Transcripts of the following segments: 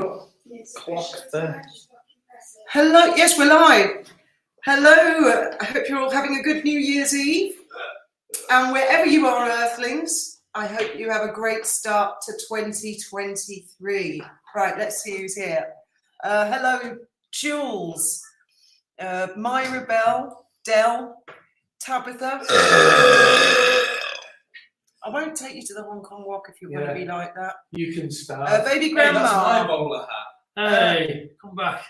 got clock there. Hello, yes, we're live. Hello, I hope you're all having a good New Year's Eve. And wherever you are, Earthlings, I hope you have a great start to 2023. Right, let's see who's here. Hello, Jules, Myra Bell, Dell, Tabitha. I won't take you to the Hong Kong walk if you're going to be like that. You can start. Baby Grandma. That's my bowler hat. Hey, come back.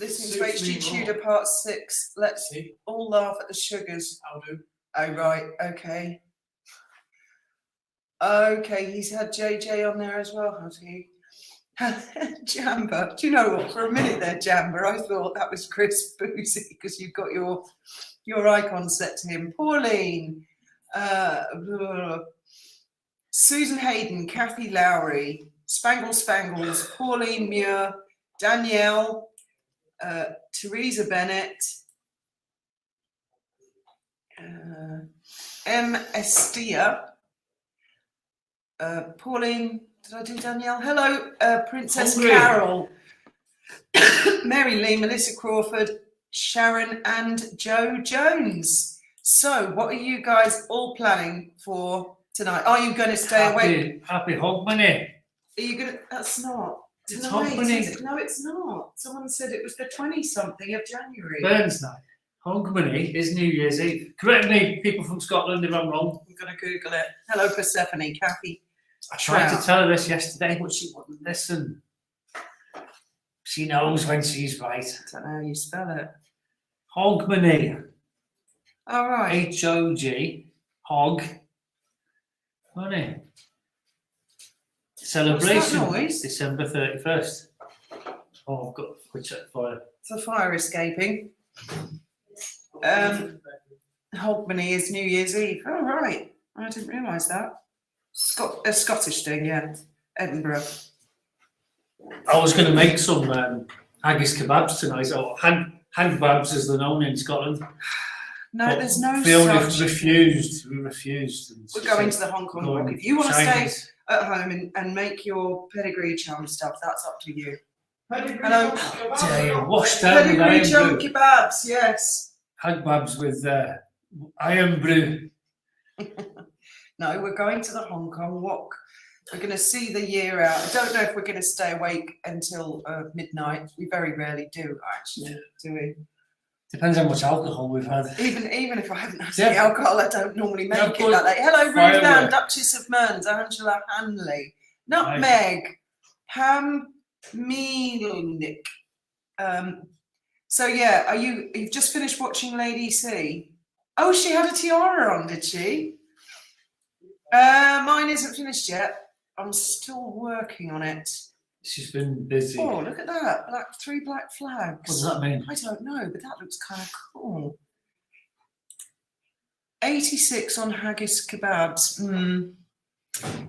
Listening to HG Tudor Part 6. Let's all laugh at the sugars. I'll do. Oh, right. Okay. Okay, he's had JJ on there as well, has he? Jamba. Do you know what? For a minute there, Jamba, I thought that was Chris Boozy because you've got your icon set to him. Pauline. Susan Hayden, Kathy Lowry, Spangles, Pauline Muir, Danielle, Teresa Bennett, M. Estia, Pauline, did I do Danielle? Hello, Princess Carol, Mary Lee, Melissa Crawford, Sharon and Joe Jones. So, what are you guys all planning for tonight? Are you going to stay awake? Happy Hogmanay. Are you going to? That's not. It's Tonight, Hogmanay. no, it's not. Someone said it was the 20-something of January. Burns night. Hogmanay is New Year's Eve. Correct me, people from Scotland, if I'm wrong. I'm going to Google it. Hello, Persephone, Kathy. I tried to tell her this yesterday, but she wouldn't listen. She knows when she's right. I don't know how you spell it. Hogmanay. All right. H-O-G. Hog. Money. Celebration. What's that noise? December 31st. Oh, I've got a quick check for you. It's a fire escaping. Hogmanay is New Year's Eve. Oh, right. I didn't realise that. A Scottish thing, yeah. Edinburgh. I was going to make some haggis kebabs tonight, or hag kebabs as they're known in Scotland. No, But there's no Fiona such. refused. We refused. And We're going to the Hong Kong walk. If you want to stay Chinese. at home and make your pedigree chum stuff, that's up to you. Hello. Yeah, washed down with Pedigree iron chum brew. kebabs, yes. Hag kebabs with iron brew. No, we're going to the Hong Kong walk. We're going to see the year out. I don't know if we're going to stay awake until midnight. We very rarely do, actually, do we? Depends how much alcohol we've had. Even if I haven't had Yeah. any alcohol, I don't normally make Yeah, it that late. Hello, Ruth firework. Ann, Duchess of Mearns, Angela Hanley, Nutmeg, Pam Mielnik. So yeah, you've just finished watching Lady C? Oh, she had a tiara on, did she? Mine isn't finished yet. I'm still working on it. She's been busy. Oh, look at that. Three black flags. What does that mean? I don't know, but that looks kind of cool. 86 on haggis kebabs.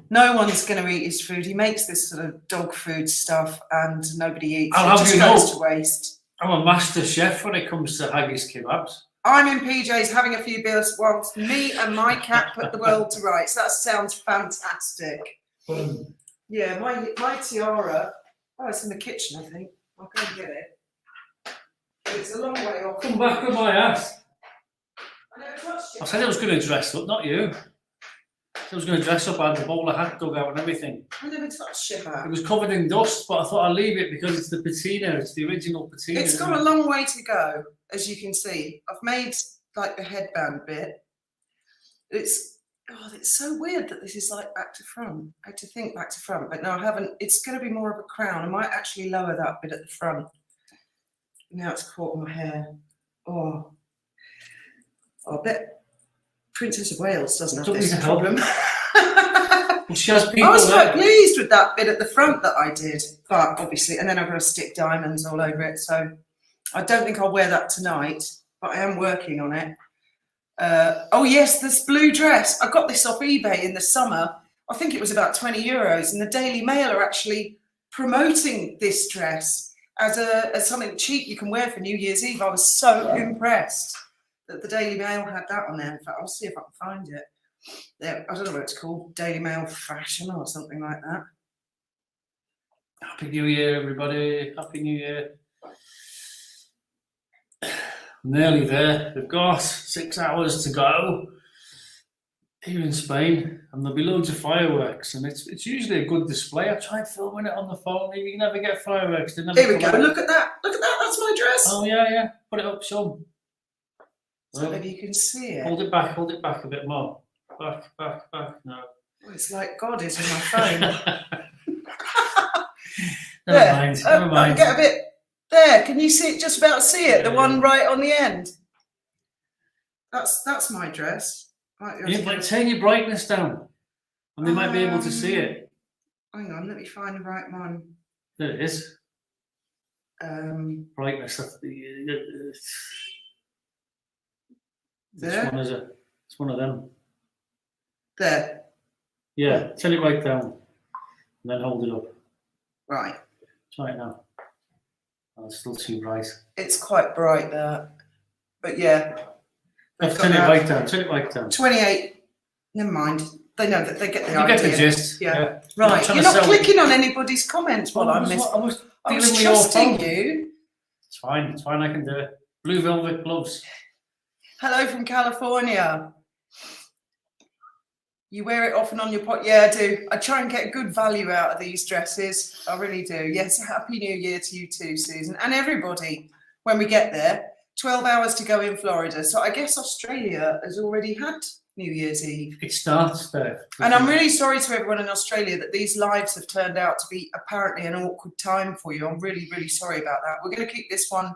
No one's going to eat his food. He makes this sort of dog food stuff and nobody eats I'll it. have Just you goes know. to waste. I'm a master chef when it comes to haggis kebabs. I'm in PJs having a few beers whilst me and my cat put the world to rights. That sounds fantastic. Yeah, my tiara. Oh, it's in the kitchen, I think. I'll go and get it. But it's a long way off. Come back with my ass. I never touched it. I said I was going to dress up, not you. I was going to dress up, I had the bowler hat dug out and everything. I never touched your hat. It was covered in dust, but I thought I'd leave it because it's the patina, it's the original patina. It's got a long way to go, as you can see. I've made like the headband bit. It's so weird that this is like back to front. I had to think back to front, but no, I haven't. It's going to be more of a crown. I might actually lower that bit at the front. Now it's caught on my hair. Oh, I bet Princess of Wales doesn't have this problem. Well, she has people I was quite there. pleased with that bit at the front that I did, but obviously, and then I've got to stick diamonds all over it. So I don't think I'll wear that tonight, but I am working on it. Oh yes, this blue dress. I got this off eBay in the summer. I think it was about €20, and the Daily Mail are actually promoting this dress as something cheap you can wear for New Year's Eve. I was so impressed that the Daily Mail had that on there. In fact, I'll see if I can find it. There, I don't know what it's called, Daily Mail Fashion or something like that. Happy New Year, everybody. Happy New Year. Nearly there. We've got 6 hours to go here in Spain, and there'll be loads of fireworks, and it's usually a good display. I tried filming it on the phone. You never get fireworks. They never Here we come go. out. Look at that. Look at that. That's my dress. Oh, yeah. Put it up some. So maybe you can see it. Hold it back a bit more. Back. No. Oh, it's like God is in my phone. Never mind. I can get a bit there. Can you see it? Just about see it. The one right on the end. That's my dress. Right, Yeah, but turn your brightness down, and they might be able to see it. Hang on, let me find the right one. There it is. Brightness. That's There? It's one of them. There. Yeah, turn it right down, and then hold it up. Right. Try it now. Oh, it's still too bright. It's quite bright there, but yeah. Turn it right down. Turn it right down. 28. Never mind. They know that they get the You idea. get the gist. Yeah. Right. You're not clicking on anybody's comments while I'm missing. I was trusting you. It's fine. I can do it. Blue velvet gloves. Hello from California. You wear it often on your pot? Yeah, I do. I try and get good value out of these dresses. I really do. Yes, Happy New Year to you too, Susan, and everybody when we get there. 12 hours to go in Florida. So I guess Australia has already had New Year's Eve. It starts there. And I'm really sorry to everyone in Australia that these lives have turned out to be apparently an awkward time for you. I'm really, really sorry about that. We're going to keep this one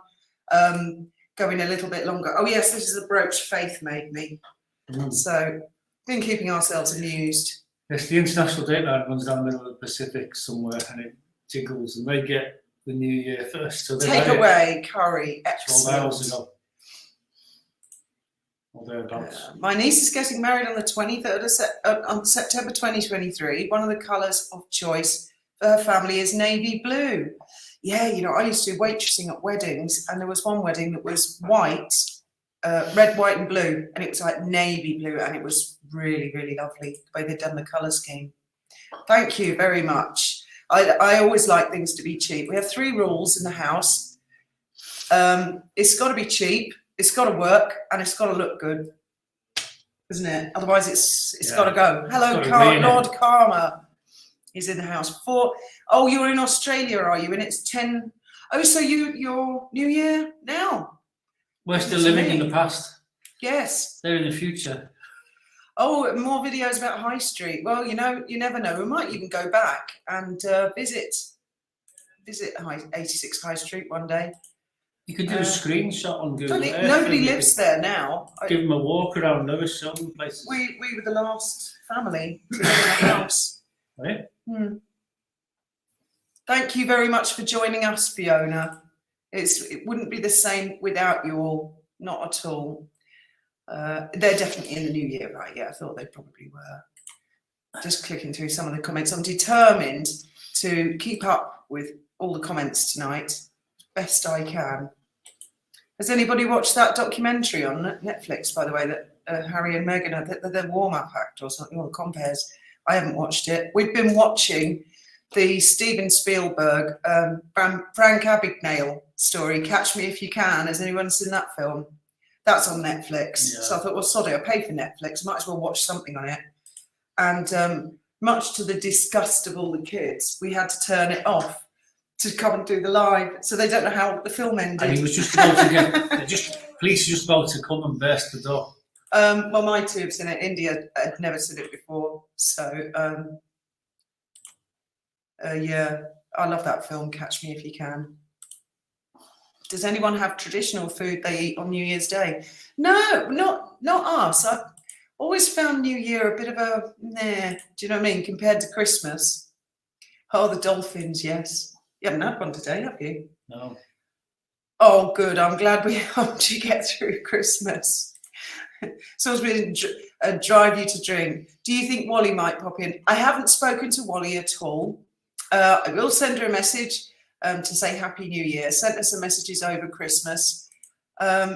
going a little bit longer. Oh, yes, this is the brooch Faith made me. So been keeping ourselves amused. Yes, the international date line runs down the middle of the Pacific somewhere, and it jiggles, and they get the New Year first. So Take away curry. 12 hours Excellent. ago. Or thereabouts. My niece is getting married on the 23rd on September 2023. One of the colours of choice for her family is navy blue. Yeah, you know, I used to do waitressing at weddings, and there was one wedding that was white, red, white, and blue, and it was like navy blue, and it was really, really lovely the way they'd done the colour scheme. Thank you very much. I always like things to be cheap. We have 3 rules in the house. It's got to be cheap, it's got to work, and it's got to look good, isn't it? Otherwise, it's got to go. Hello, Lord Karma is in the house. Oh, you're in Australia, are you? And it's 10. Oh, so you're New Year now? We're still living in the past. Yes. They're in the future. Oh, more videos about High Street. Well, you know, you never know. We might even go back and visit 86 High Street one day. You could do a screenshot on Google Earth. Nobody lives there now. Give them a walk around those some places. We were the last family to live in the house. Right? Thank you very much for joining us, Fiona. It wouldn't be the same without you all. Not at all. They're definitely in the new year, right? Yeah, I thought they probably were. Just clicking through some of the comments. I'm determined to keep up with all the comments tonight, best I can. Has anybody watched that documentary on Netflix, by the way, that Harry and Meghan, the warm-up act or something, or the compares? I haven't watched it. We've been watching the Steven Spielberg, Frank Abagnale story, Catch Me If You Can. Has anyone seen that film? That's on Netflix. Yeah. So I thought, well, sorry, I paid for Netflix. Might as well watch something on it. And much to the disgust of all the kids, we had to turn it off to come and do the live. So they don't know how the film ended. And he was just about to get, police just about to come and burst the door. Well, my 2 have seen it. India had never seen it before. So, yeah, I love that film, Catch Me If You Can. Does anyone have traditional food they eat on New Year's Day? No, not us. I've always found New Year a bit of a nah. Do you know what I mean? Compared to Christmas. Oh, the dolphins, yes. You haven't had one today, have you? No. Oh, good. I'm glad we helped you get through Christmas. So as we drive you to drink. Do you think Wally might pop in? I haven't spoken to Wally at all. I will send her a message to say Happy New Year. Sent her some messages over Christmas.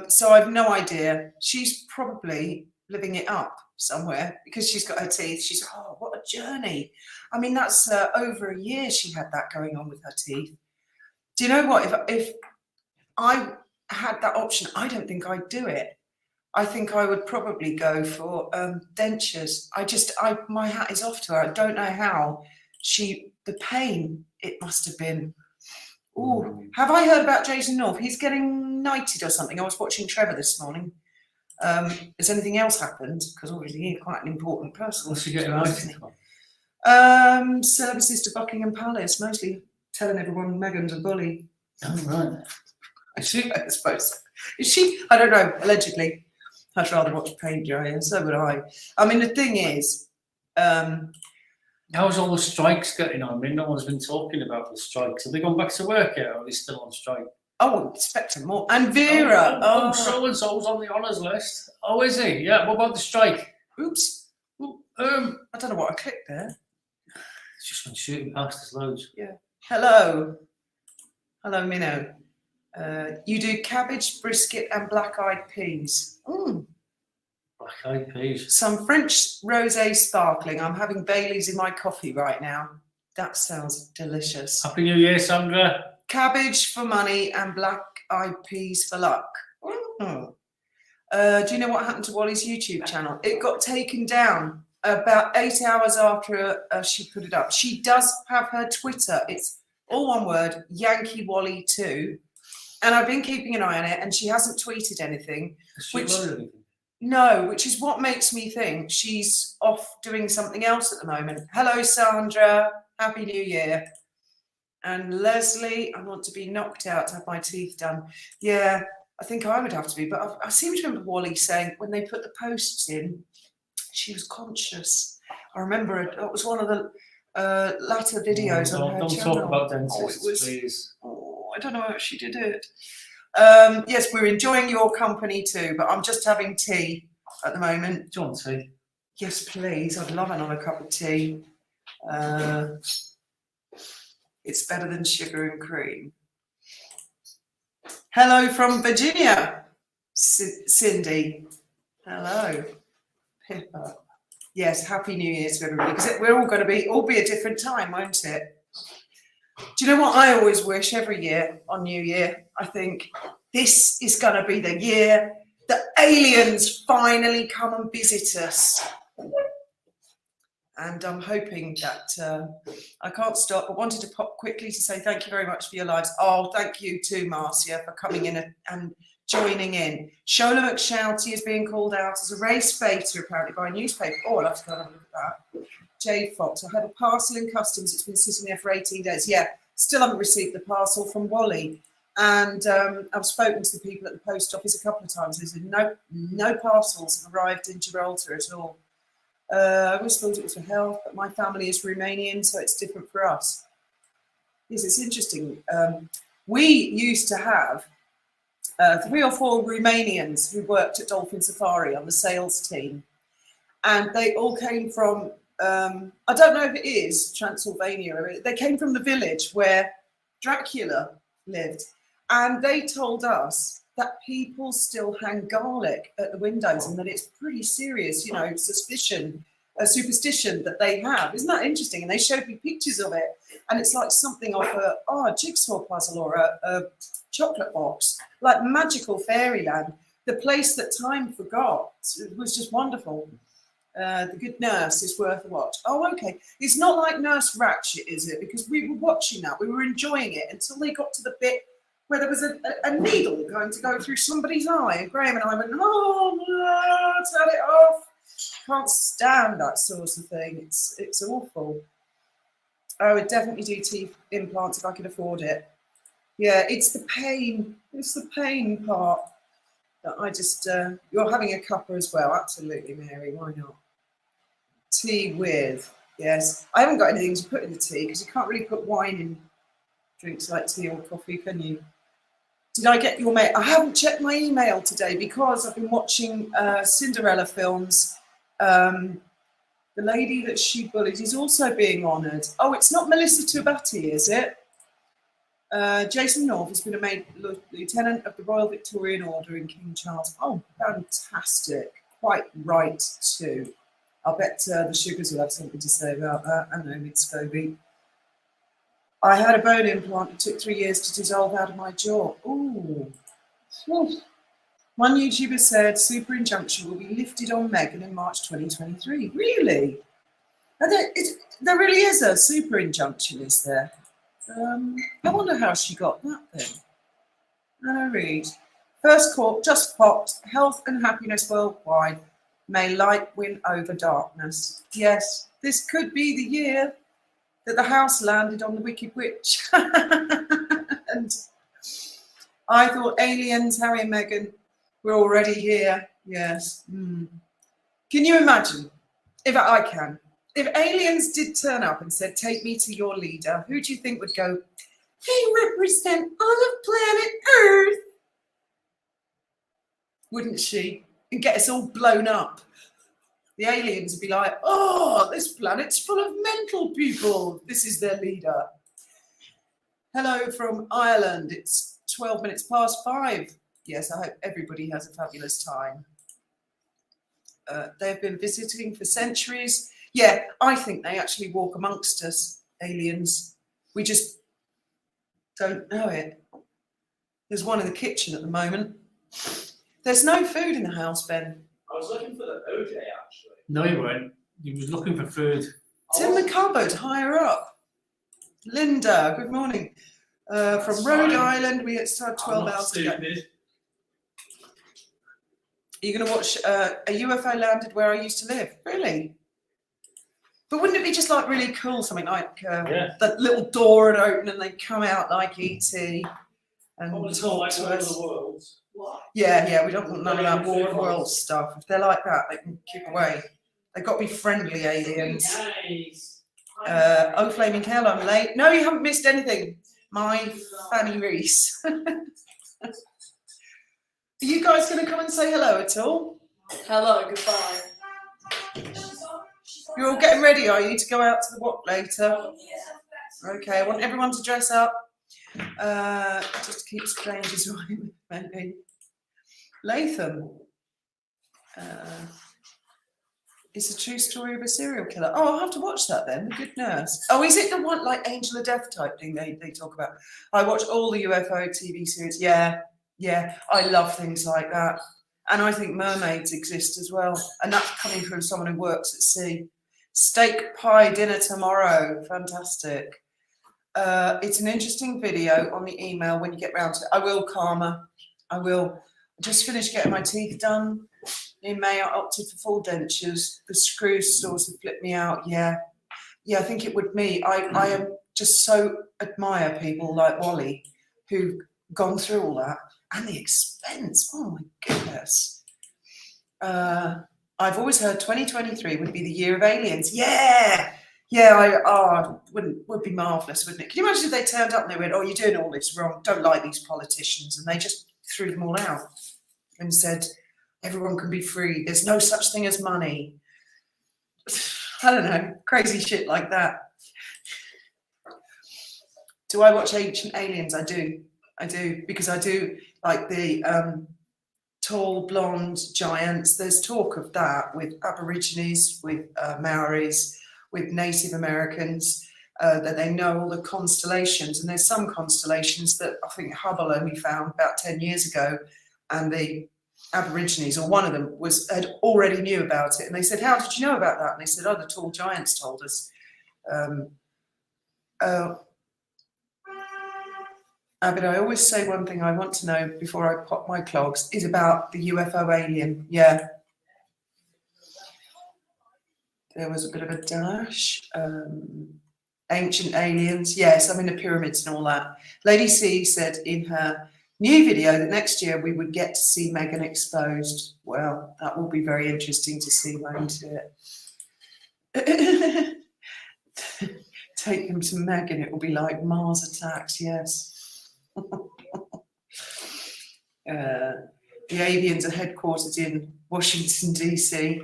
So I've no idea. She's probably living it up somewhere because she's got her teeth. She's, oh, what a journey. I mean, that's over a year she had that going on with her teeth. Do you know what? If I had that option, I don't think I'd do it. I think I would probably go for dentures. My hat is off to her. I don't know how the pain, it must have been. Oh, have I heard about Jason North? He's getting knighted or something. I was watching Trevor this morning. Has anything else happened? Because obviously he's quite an important person. What's he getting knighted for? Services to Buckingham Palace, mostly telling everyone Meghan's a bully. Oh, right. I suppose. Is she? I don't know. Allegedly. I'd rather watch paint dry, and so would I. I mean, the thing is, how's all the strikes getting on? I mean, no one's been talking about the strikes. Have they gone back to work yet, or are they still on strike? Oh, expect them more. And Vera. Oh, so-and-so's on the honours list. Oh, is he? Yeah, what about the strike? Oops. I don't know what I clicked there. It's just been shooting past us loads. Yeah. Hello, Minnow. You do cabbage, brisket, and black-eyed peas. Black-eyed peas. Some French rosé sparkling. I'm having Bailey's in my coffee right now. That sounds delicious. Happy New Year, Sandra. Cabbage for money and black-eyed peas for luck. Do you know what happened to Wally's YouTube channel? It got taken down about 8 hours after she put it up. She does have her Twitter. It's all one word, Yankee Wally 2. And I've been keeping an eye on it, and she hasn't tweeted anything. No, which is what makes me think she's off doing something else at the moment. Hello, Sandra. Happy New Year. And Leslie, I want to be knocked out to have my teeth done. Yeah, I think I would have to be. But I seem to remember Wally saying when they put the posts in, she was conscious. I remember it was one of the latter videos on her channel. Don't talk about dentists, please. I don't know how she did it. Yes, we're enjoying your company too, but I'm just having tea at the moment. Do you want tea? Yes, please. I'd love another cup of tea. It's better than sugar and cream. Hello from Virginia, Cindy. Hello, Pippa. Yes, Happy New Year to everybody, because we're all going to be a different time, won't it? Do you know what I always wish every year on New Year? I think this is going to be the year that aliens finally come and visit us. And I'm hoping that I can't stop. I wanted to pop quickly to say thank you very much for your lives. Oh, thank you too, Marcia, for coming in and joining in. Shola McShouty is being called out as a race baiter, apparently, by a newspaper. Oh, I'll have to go and have a look at that. Jade Fox, I had a parcel in customs. It's been sitting there for 18 days. Yeah, still haven't received the parcel from Wally. And I've spoken to the people at the post office a couple of times. They said, no parcels have arrived in Gibraltar at all. I always thought it was for health, but my family is Romanian, so it's different for us. Yes, it's interesting. We used to have 3 or 4 Romanians who worked at Dolphin Safari on the sales team. And they all came from, I don't know if it is Transylvania. They came from the village where Dracula lived. And they told us that people still hang garlic at the windows and that it's pretty serious, you know, superstition that they have. Isn't that interesting? And they showed me pictures of it. And it's like something off a jigsaw puzzle or a chocolate box, like magical fairyland. The place that time forgot. It was just wonderful. The Good Nurse is worth a watch. Oh, okay. It's not like Nurse Ratched, is it? Because we were watching that. We were enjoying it until they got to the bit where there was a needle going to go through somebody's eye. And Graham and I went, oh, no, turn it off. Can't stand that sort of thing. It's awful. I would definitely do teeth implants if I could afford it. Yeah, it's the pain. It's the pain part that I just, you're having a cuppa as well. Absolutely, Mary. Why not? Tea with, yes. I haven't got anything to put in the tea because you can't really put wine in drinks like tea or coffee, can you? Did I get your mail? I haven't checked my email today because I've been watching Cinderella films. The lady that she bullied is also being honoured. Oh, it's not Melissa Tubati, is it? Jason North has been made Lieutenant of the Royal Victorian Order in King Charles. Oh, fantastic. Quite right, too. I bet the Sugars will have something to say about that. I know, with Scobie. I had a bone implant. It took 3 years to dissolve out of my jaw. Ooh. One YouTuber said super injunction will be lifted on Meghan in March 2023. Really? There really is a super injunction, is there? I wonder how she got that then. I read. First court just popped. Health and happiness worldwide. May light win over darkness. Yes, this could be the year that the house landed on the Wicked Witch. And I thought aliens, Harry and Meghan, were already here. Yes. Can you imagine? If aliens did turn up and said, take me to your leader, who do you think would go, they represent all of planet Earth? Wouldn't she? And get us all blown up. The aliens would be like, oh, this planet's full of mental people. This is their leader. Hello from Ireland. It's 12 minutes past 5. Yes, I hope everybody has a fabulous time. They've been visiting for centuries. Yeah, I think they actually walk amongst us, aliens. We just don't know it. There's one in the kitchen at the moment. There's no food in the house, Ben. I was looking for the OJ actually. No, you weren't. You was looking for food. It's in the cupboard, higher up. Linda, good morning. From Rhode Island, we started 12 hours ago. Are you going to watch a UFO landed where I used to live? Really? But wouldn't it be just like really cool, something like that little door would open and they come out like E.T. and talk to us? Yeah, we don't want none of that War of the Worlds stuff. If they're like that, they can keep away. They've got to be friendly aliens. Oh, Flaming Hell, I'm late. No, you haven't missed anything. My Fanny Reese. Are you guys going to come and say hello at all? Hello, goodbye. You're all getting ready, are you, to go out to the what later? Okay, I want everyone to dress up. Just to keep strangers away, maybe. Latham. It's a true story of a serial killer. Oh, I'll have to watch that then. The Good Nurse. Oh, is it the one like Angel of Death type thing they talk about? I watch all the UFO TV series. Yeah, I love things like that. And I think mermaids exist as well. And that's coming from someone who works at sea. Steak pie dinner tomorrow. Fantastic. It's an interesting video on the email when you get round to it. I will, Karma. I will. I just finished getting my teeth done. In May, I opted for full dentures. The screws sort of flipped me out. Yeah, I think it would me. I am just so admire people like Wally who've gone through all that and the expense. Oh my goodness. I've always heard 2023 would be the year of aliens. Yeah. Would be marvellous, wouldn't it? Can you imagine if they turned up and they went, oh, you're doing all this wrong, don't like these politicians, and they just threw them all out and said, everyone can be free, there's no such thing as money. I don't know, crazy shit like that. Do I watch Ancient Aliens? I do, because I do like the tall, blonde giants. There's talk of that with Aborigines, with Maoris, with Native Americans, that they know all the constellations. And there's some constellations that I think Hubble only found about 10 years ago, and the Aborigines, or one of them, had already knew about it. And they said, how did you know about that? And they said, oh, the tall giants told us. But I always say one thing I want to know before I pop my clogs is about the UFO alien. Yeah. There was a bit of a dash. Ancient aliens. Yes, I'm in the pyramids and all that. Lady C said in her new video that next year we would get to see Meghan exposed. Well, that will be very interesting to see, won't it? Take them to Meghan, it will be like Mars attacks, yes. The aliens are headquartered in Washington, D.C.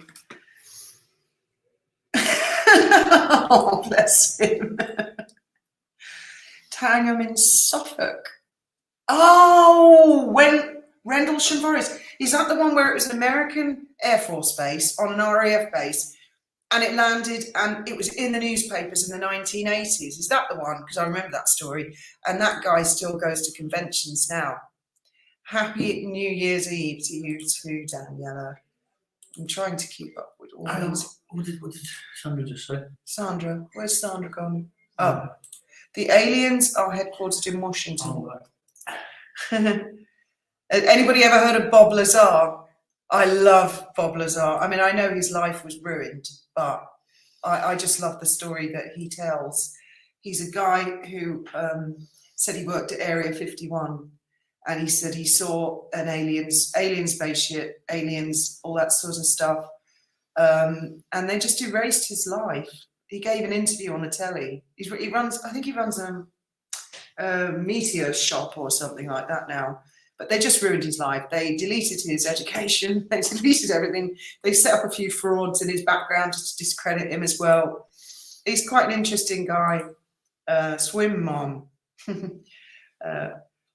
Oh, bless him. Tangham in Suffolk. Oh, when Rendlesham Forest. Is that the one where it was an American Air Force base on an RAF base? and it landed, and it was in the newspapers in the 1980s. Is that the one? Because I remember that story. And that guy still goes to conventions now. Happy New Year's Eve to you too, Daniela. I'm trying to keep up with all these. What did Sandra just say? Sandra, where's Sandra gone? Oh, the aliens are headquartered in Washington. Oh, right. Anybody ever heard of Bob Lazar? I love Bob Lazar. I mean, I know his life was ruined, but I just love the story that he tells. He's a guy who said he worked at Area 51, and he said he saw an alien spaceship, aliens, all that sort of stuff, and they just erased his life. He gave an interview on the telly. He runs a meteor shop or something like that now. But they just ruined his life. They deleted his education. They deleted everything. They set up a few frauds in his background just to discredit him as well. He's quite an interesting guy. Swim mom.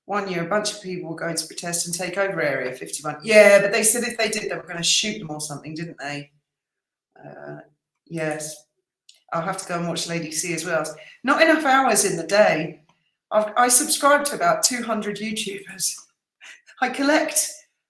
1 year, a bunch of people were going to protest and take over Area 51. Yeah, but they said if they did, they were going to shoot them or something, didn't they? Yes. I'll have to go and watch Lady C as well. Not enough hours in the day. I subscribe to about 200 YouTubers. I collect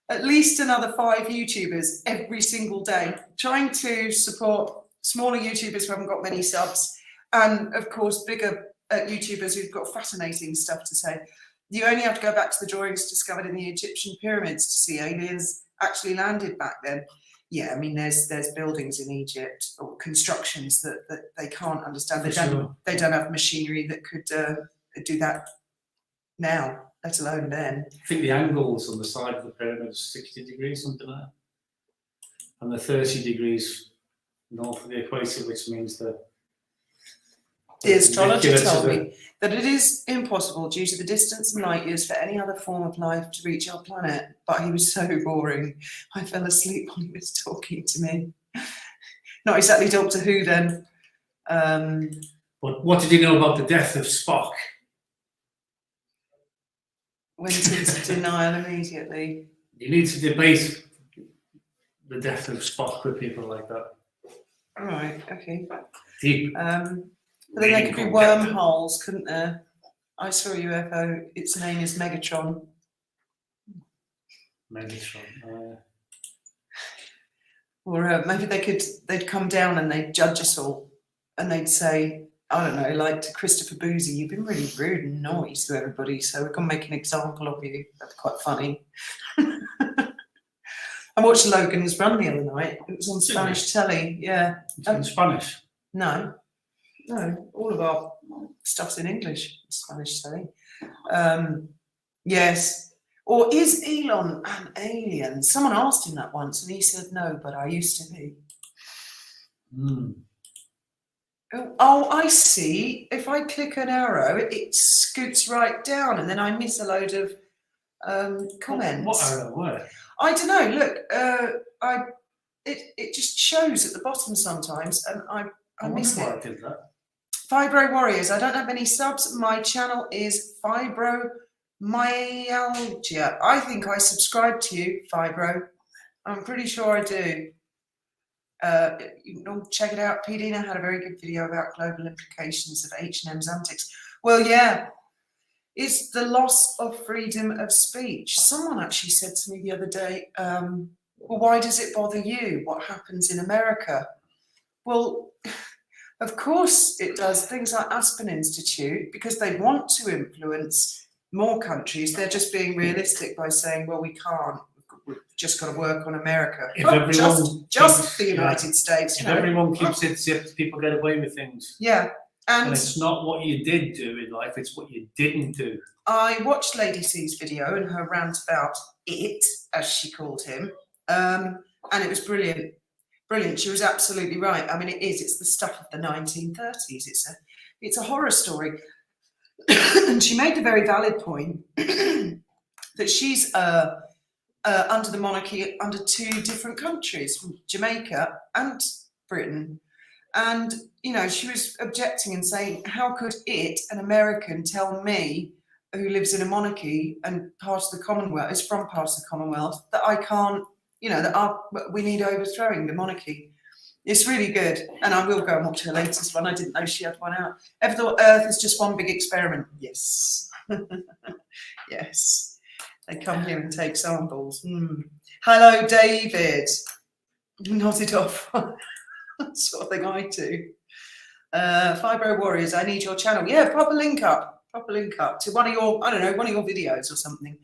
at least another 5 YouTubers every single day, trying to support smaller YouTubers who haven't got many subs, and of course bigger YouTubers who've got fascinating stuff to say. You only have to go back to the drawings discovered in the Egyptian pyramids to see aliens actually landed back then. Yeah, I mean, there's buildings in Egypt or constructions that they can't understand. They don't have machinery that could do that now, let alone then. I think the angles on the side of the pyramid is 60 degrees, something like that. And the 30 degrees north of the equator, which means that the astrologer told me that it is impossible due to the distance and light years for any other form of life to reach our planet. But he was so boring. I fell asleep when he was talking to me. Not exactly Doctor Who then. But what did you know about the death of Spock? Went into denial immediately. You need to debate the death of Spock with people like that. All right, okay. Deep. But then there could be wormholes, couldn't there? I saw a UFO. Its name is Megatron. Megatron. Or maybe they'd come down and they'd judge us all, and they'd say, I don't know, like to Christopher Boozy, you've been really rude and naughty to everybody, so we're going to make an example of you. That's quite funny. I watched Logan's Run the other night. It was on Spanish telly, yeah. In Spanish? No, all of our stuff's in English, Spanish telly. Yes. Or is Elon an alien? Someone asked him that once and he said no, but I used to be. Oh, I see. If I click an arrow, it scoots right down and then I miss a load of comments. What arrow? Where? I don't know. Look, it just shows at the bottom sometimes, and I miss it. I did that. Fibro Warriors. I don't have any subs. My channel is Fibromyalgia. I think I subscribe to you, Fibro. I'm pretty sure I do. You can check it out. P. Dina had a very good video about global implications of H&M's antics. Well, yeah. It's the loss of freedom of speech. Someone actually said to me the other day, well, why does it bother you? What happens in America? Well, of course it does. Things like Aspen Institute, because they want to influence more countries. They're just being realistic by saying, well, we can't. We've just got to work on America. Not just the United States. If everyone keeps it zipped, people get away with things. Yeah. And it's not what you did do in life, it's what you didn't do. I watched Lady C's video and her rant about it, as she called him, and it was brilliant. Brilliant. She was absolutely right. I mean, it's the stuff of the 1930s. It's a horror story. And she made the very valid point that she's under the monarchy under 2 different countries, from Jamaica and Britain. And, you know, she was objecting and saying, how could an American, tell me, who lives in a monarchy and part of the Commonwealth, is from part of the Commonwealth, that I can't, you know, that we need overthrowing the monarchy. It's really good, and I will go and watch her latest one. I didn't know she had one out. Ever thought Earth is just one big experiment? Yes. Yes. They come here and take samples. Hello, David. Nodded off. Sort of thing I do. Fibro Warriors, I need your channel. Yeah, proper link up to one of your, I don't know, one of your videos or something.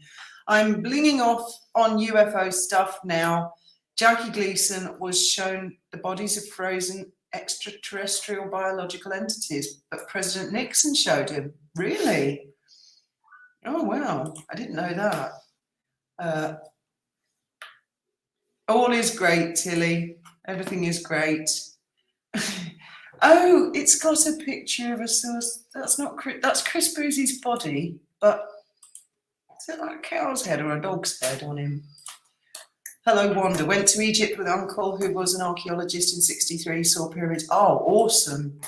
I'm blinging off on UFO stuff now. Jackie Gleason was shown the bodies of frozen extraterrestrial biological entities, but President Nixon showed him. Really? Oh, wow. I didn't know that. All is great, Tilly. Everything is great. Oh, it's got a picture of a source. That's not Chris, that's Chris Boozy's body, but is it like a cow's head or a dog's head on him? Hello, Wanda. Went to Egypt with Uncle, who was an archaeologist in '63, saw pyramids. Oh, awesome.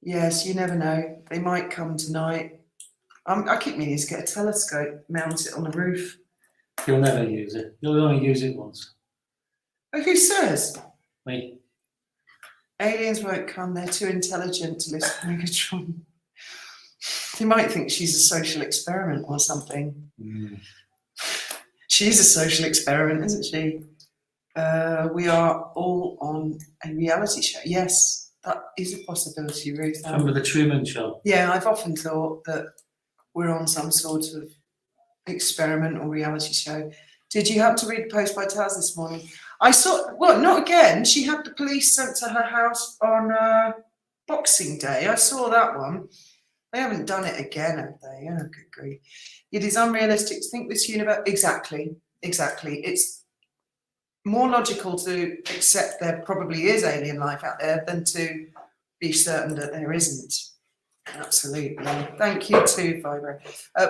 Yes, you never know. They might come tonight. I keep meaning to get a telescope, mount it on the roof. You'll never use it. You'll only use it once. Oh, who says? Me. Aliens won't come. They're too intelligent to listen to Megatron. They might think she's a social experiment or something. She's a social experiment, isn't she? We are all on a reality show. Yes, that is a possibility, Ruth. Remember the Truman Show? Yeah, I've often thought that we're on some sort of experiment or reality show. Did you happen to read the post by Taz this morning? I saw, well, not again. She had the police sent to her house on Boxing Day. I saw that one. They haven't done it again, have they? Oh, good grief. It is unrealistic to think this universe... Exactly. It's more logical to accept there probably is alien life out there than to be certain that there isn't. Absolutely. Thank you too, Fibro.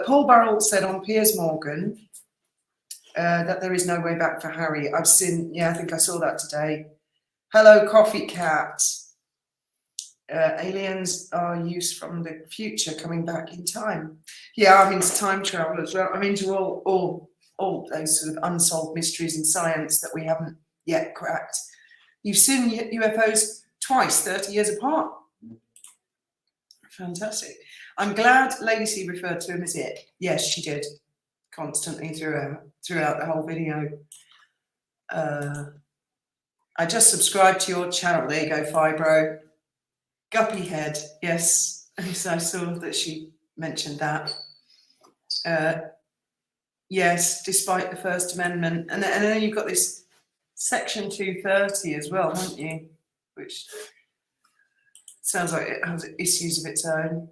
Paul Burrell said on Piers Morgan that there is no way back for Harry. I've seen, yeah, I think I saw that today. Hello, Coffee Cat. Aliens are used from the future coming back in time. Yeah, I'm into time travel as well. I'm into all those sort of unsolved mysteries in science that we haven't yet cracked. You've seen UFOs twice, 30 years apart. Fantastic. I'm glad Lady C referred to him as it. Yes, she did. Constantly throughout the whole video. I just subscribed to your channel. There you go, Fibro. Guppy Head. Yes, I saw that she mentioned that. Yes, despite the First Amendment. And then you've got this Section 230 as well, haven't you? Which sounds like it has issues of its own.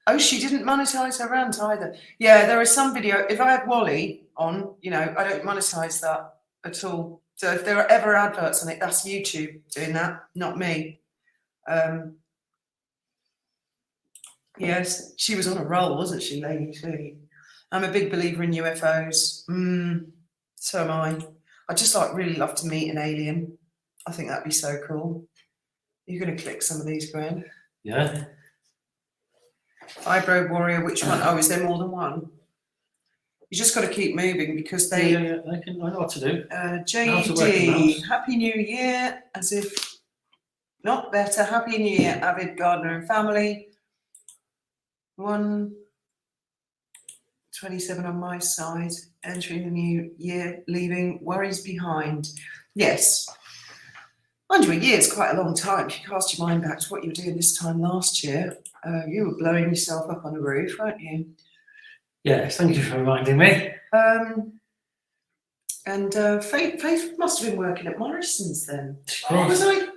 Oh, she didn't monetize her rant either. Yeah, there is some video. If I had Wally on, you know, I don't monetize that at all. So if there are ever adverts on it, that's YouTube doing that, not me. Yes, she was on a roll, wasn't she, Lady T? I'm a big believer in UFOs. So am I. I'd just really love to meet an alien. I think that'd be so cool. You're going to click some of these, Graham? Yeah. Fibro Warrior, which one? Oh, is there more than one? You just got to keep moving because they... Yeah, I know what to do. JD, Happy New Year, as if not better. Happy New Year, avid gardener and family. 1:27 on my side, entering the new year, leaving worries behind. Yes. Mind you, a year is quite a long time. If you cast your mind back to what you were doing this time last year, you were blowing yourself up on the roof, weren't you? Yes, thank you for reminding me. Faith must have been working at Morrison's then. Oh, was I?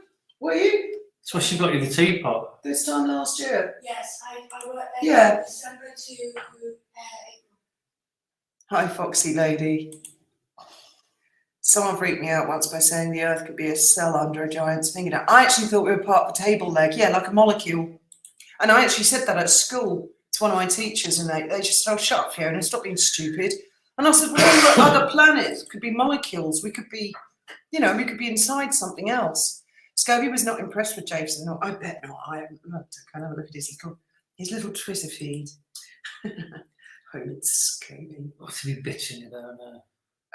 Were you? So she got you the teapot. This time last year? Yes, I worked there Yeah. December to April. Hi, Foxy Lady. Someone freaked me out once by saying the Earth could be a cell under a giant's fingernail. I actually thought we were part of a table leg, yeah, like a molecule. And I actually said that at school to one of my teachers, and they just said, "Oh, shut up, Fiona, stop being stupid." And I said, well, other planets could be molecules. We could be, you know, we could be inside something else. Scobie was not impressed with Jason. No, I bet not. I haven't looked. I can't have a look at his little Twitter feed. Oh, it's Scobie. What's he bitching about now?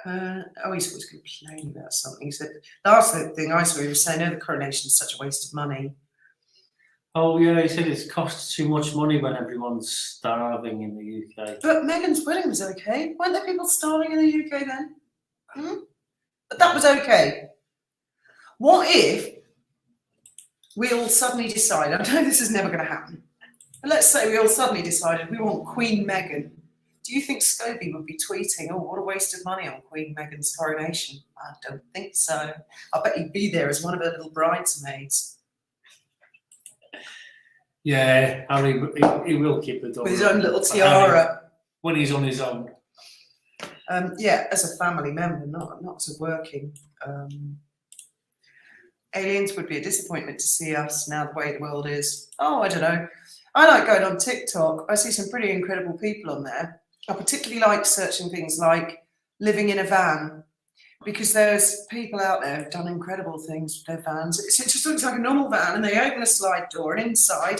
He's always complaining about something. He said, last thing I saw, he was saying, oh, the coronation's such a waste of money. Oh yeah, he said it costs too much money when everyone's starving in the UK. But Meghan's wedding was okay. Weren't there people starving in the UK then? But that was okay. What if we all suddenly decide, I know this is never going to happen, but let's say we all suddenly decided we want Queen Meghan. Do you think Scobie would be tweeting, oh, what a waste of money on Queen Meghan's coronation? I don't think so. I bet he'd be there as one of her little bridesmaids. Yeah, Harry, he will keep the door With his own little tiara. when he's on his own. Yeah, as a family member, not as a working. Aliens would be a disappointment to see us now the way the world is. Oh, I don't know. I like going on TikTok. I see some pretty incredible people on there. I particularly like searching things like living in a van, because there's people out there who've done incredible things with their vans. It just looks like a normal van, and they open a slide door, and inside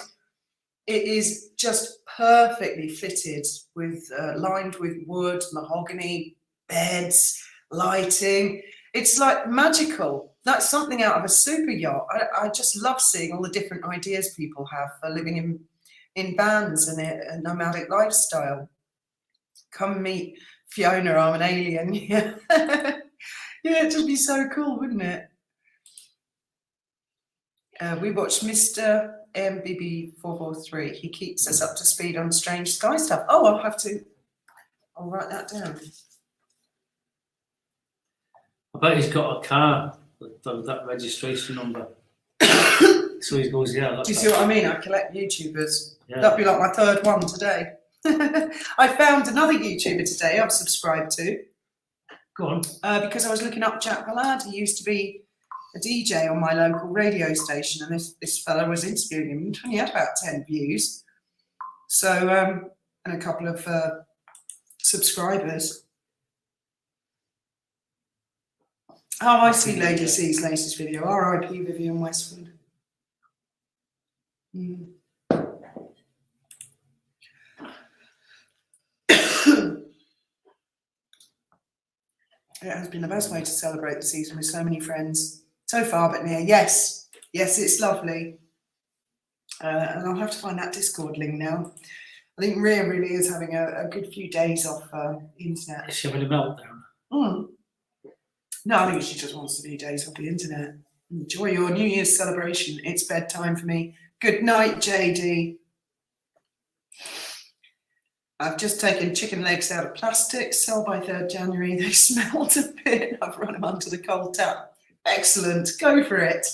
it is just perfectly fitted with, lined with wood, mahogany, beds, lighting. It's like magical. That's something out of a super yacht. I just love seeing all the different ideas people have for living in vans and a nomadic lifestyle. Come meet Fiona, I'm an alien. Yeah, yeah, it'd just be so cool, wouldn't it? We watched Mr. MBB443. He keeps us up to speed on strange sky stuff. Oh, I'll write that down. I bet he's got a car with that registration number. So he goes, yeah. Do you see what I mean? I collect YouTubers. Yeah. That'd be like my third one today. I found another YouTuber today I've subscribed to. Go on. Because I was looking up Jack Ballard. He used to be a DJ on my local radio station, and this fella was interviewing him, and he had about 10 views. So, and a couple of subscribers. Oh, I see Lady C's latest video. R.I.P. Vivian Westwood. It has been the best way to celebrate the season with so many friends. So far but near. Yes, it's lovely. And I'll have to find that Discord link now. I think Rhea really is having a good few days off the internet. Is she having a meltdown? No, I think she just wants a few days off the internet. Enjoy your New Year's celebration. It's bedtime for me. Good night, JD. I've just taken chicken legs out of plastic. Sell by 3rd January. They smelled a bit. I've run them under the cold tap. Excellent. Go for it.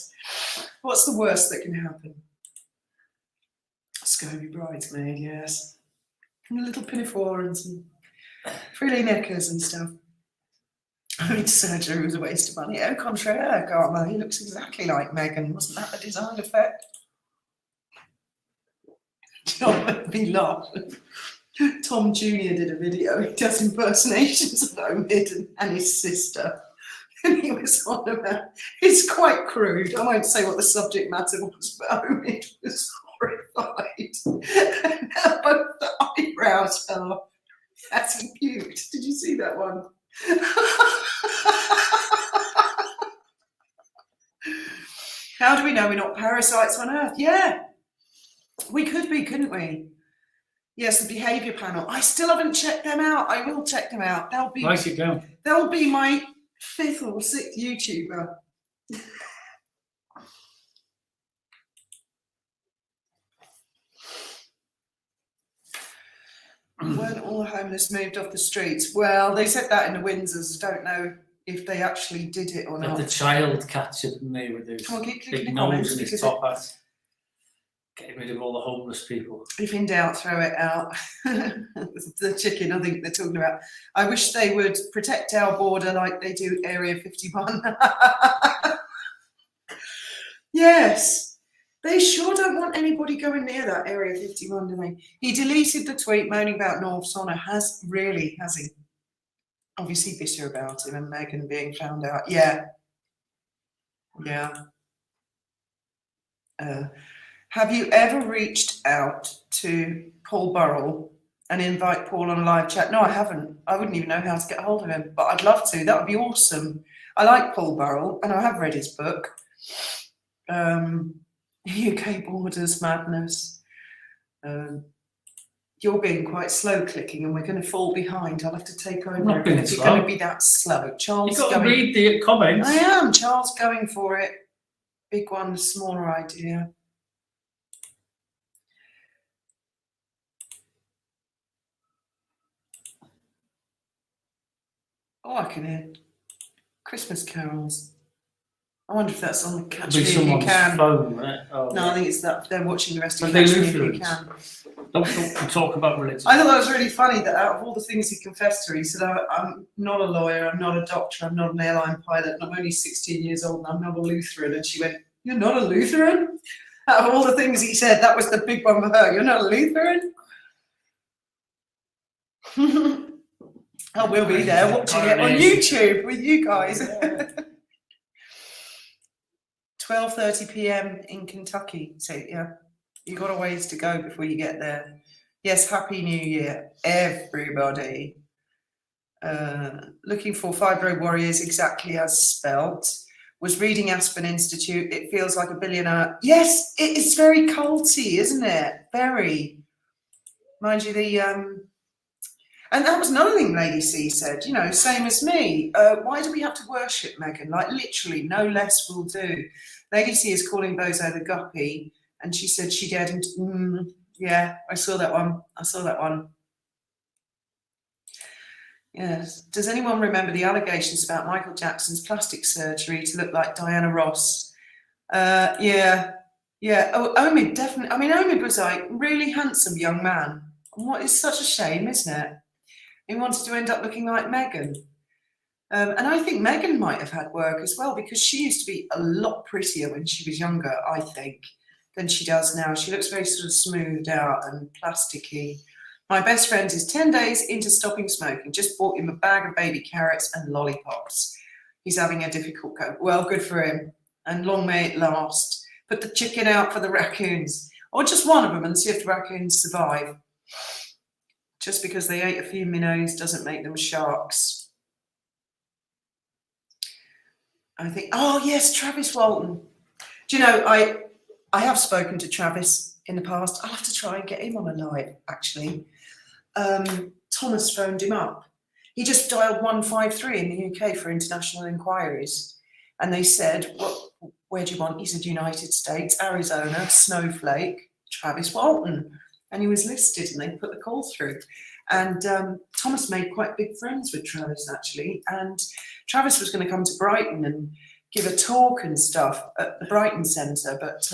What's the worst that can happen? Scobie bridesmaid, yes. And a little pinafore and some frilly knickers and stuff. I mean, surgery was a waste of money. Au contraire, Gartner. He looks exactly like Meghan. Wasn't that the design effect? John made me laugh. Tom Jr. did a video. He does impersonations of Omid and his sister. And he was on about, it's quite crude. I won't say what the subject matter was, but Omid was horrified. And both the eyebrows fell off as he puked. Did you see that one? How do we know we're not parasites on Earth? Yeah, we could be, couldn't we? Yes, the behaviour panel. I still haven't checked them out. I will check them out. Write it down. They'll be my 5th or 6th YouTuber. Weren't all the homeless moved off the streets? Well, they said that in the Windsors. I don't know if they actually did it or not. The child catcher, didn't they, with his Come on, keep clicking big the nose comments and his because top hat. Getting rid of all the homeless people. if in doubt, throw it out. The chicken, I think they're talking about. I wish they would protect our border like they do Area 51. Yes, they sure don't want anybody going near that Area 51, do they? He deleted the tweet moaning about North's honour. Has he? Obviously bitter about him and Meghan being found out. Yeah. Have you ever reached out to Paul Burrell and invite Paul on a live chat. No, I haven't. I wouldn't even know how to get hold of him, but I'd love to. That would be awesome. I like Paul Burrell, and I have read his book, UK Borders Madness. You're being quite slow clicking, and we're going to fall behind. I'll have to take over. I'm not being if you're slow. going to be that slow. Charles, You've got to read the comments. I am. Charles going for it. Big one, smaller idea. Oh, I can hear Christmas carols. I wonder if that's on the Catch It'll Me be If You someone's Can. phone, right? Oh, No, I think it's that they're watching the rest of But they Catch Me If You Lutherans. Can. Don't talk about religion. I thought that was really funny that out of all the things he confessed to, he said, I'm not a lawyer, I'm not a doctor, I'm not an airline pilot, and I'm only 16 years old and I'm not a Lutheran. And she went, you're not a Lutheran? Out of all the things he said, that was the big one for her. You're not a Lutheran? I will be there watching it on YouTube with you guys. 12:30 p.m. in Kentucky. So yeah, you got a ways to go before you get there. Yes, Happy New Year, everybody. Looking for Fibro Warriors exactly as spelt. Was reading Aspen Institute. It feels like a billionaire. Yes, it is very culty, isn't it? Very. Mind you, and that was another thing Lady C said, you know, same as me. Why do we have to worship Meghan? Like, literally, no less will do. Lady C is calling Bozo the guppy, and she said she dared him to, yeah, I saw that one. Yes. Does anyone remember the allegations about Michael Jackson's plastic surgery to look like Diana Ross? Yeah. Oh, Omid, definitely. I mean, Omid was like really handsome young man. What is such a shame, isn't it? He wanted to end up looking like Meghan. And I think Meghan might have had work as well, because she used to be a lot prettier when she was younger, I think, than she does now. She looks very sort of smoothed out and plasticky. My best friend is 10 days into stopping smoking. Just bought him a bag of baby carrots and lollipops. He's having a difficult go. Well, good for him. And long may it last. Put the chicken out for the raccoons. Or just one of them, and see if the raccoons survive. Just because they ate a few minnows doesn't make them sharks. I think, oh yes, Travis Walton. Do you know, I have spoken to Travis in the past. I'll have to try and get him on a live, actually. Thomas phoned him up. He just dialed 153 in the UK for international inquiries. And they said, where do you want? He said, United States, Arizona, Snowflake, Travis Walton. And he was listed, and they put the call through. And Thomas made quite big friends with Travis, actually. And Travis was going to come to Brighton and give a talk and stuff at the Brighton Centre. But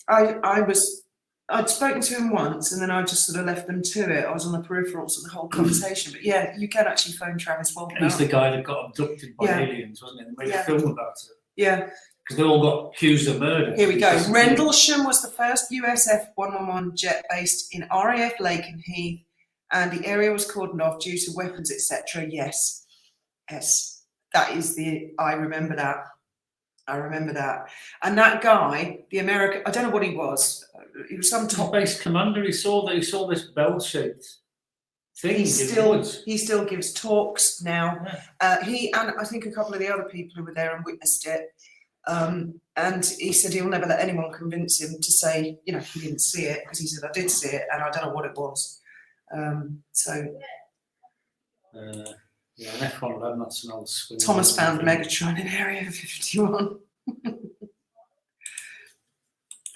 I'd spoken to him once, and then I just sort of left them to it. I was on the peripherals of the whole conversation. But yeah, you can actually phone Travis Walton. He's the guy that got abducted by aliens, wasn't he? They made a film about it. Yeah. Because they all got accused of murder. Here we go. Rendlesham was the first US F-111 jet based in RAF Lakenheath, and the area was cordoned off due to weapons, etc. Yes. That is I remember that. And that guy, the American, I don't know what he was. He was some top base commander. He saw this bell-shaped thing. He still gives talks now. Yeah. He and I think a couple of the other people who were there and witnessed it. And he said he'll never let anyone convince him to say, you know, he didn't see it, because he said, I did see it and I don't know what it was. Yeah, an F-111, that's an old swing. Thomas found Megatron in Area 51.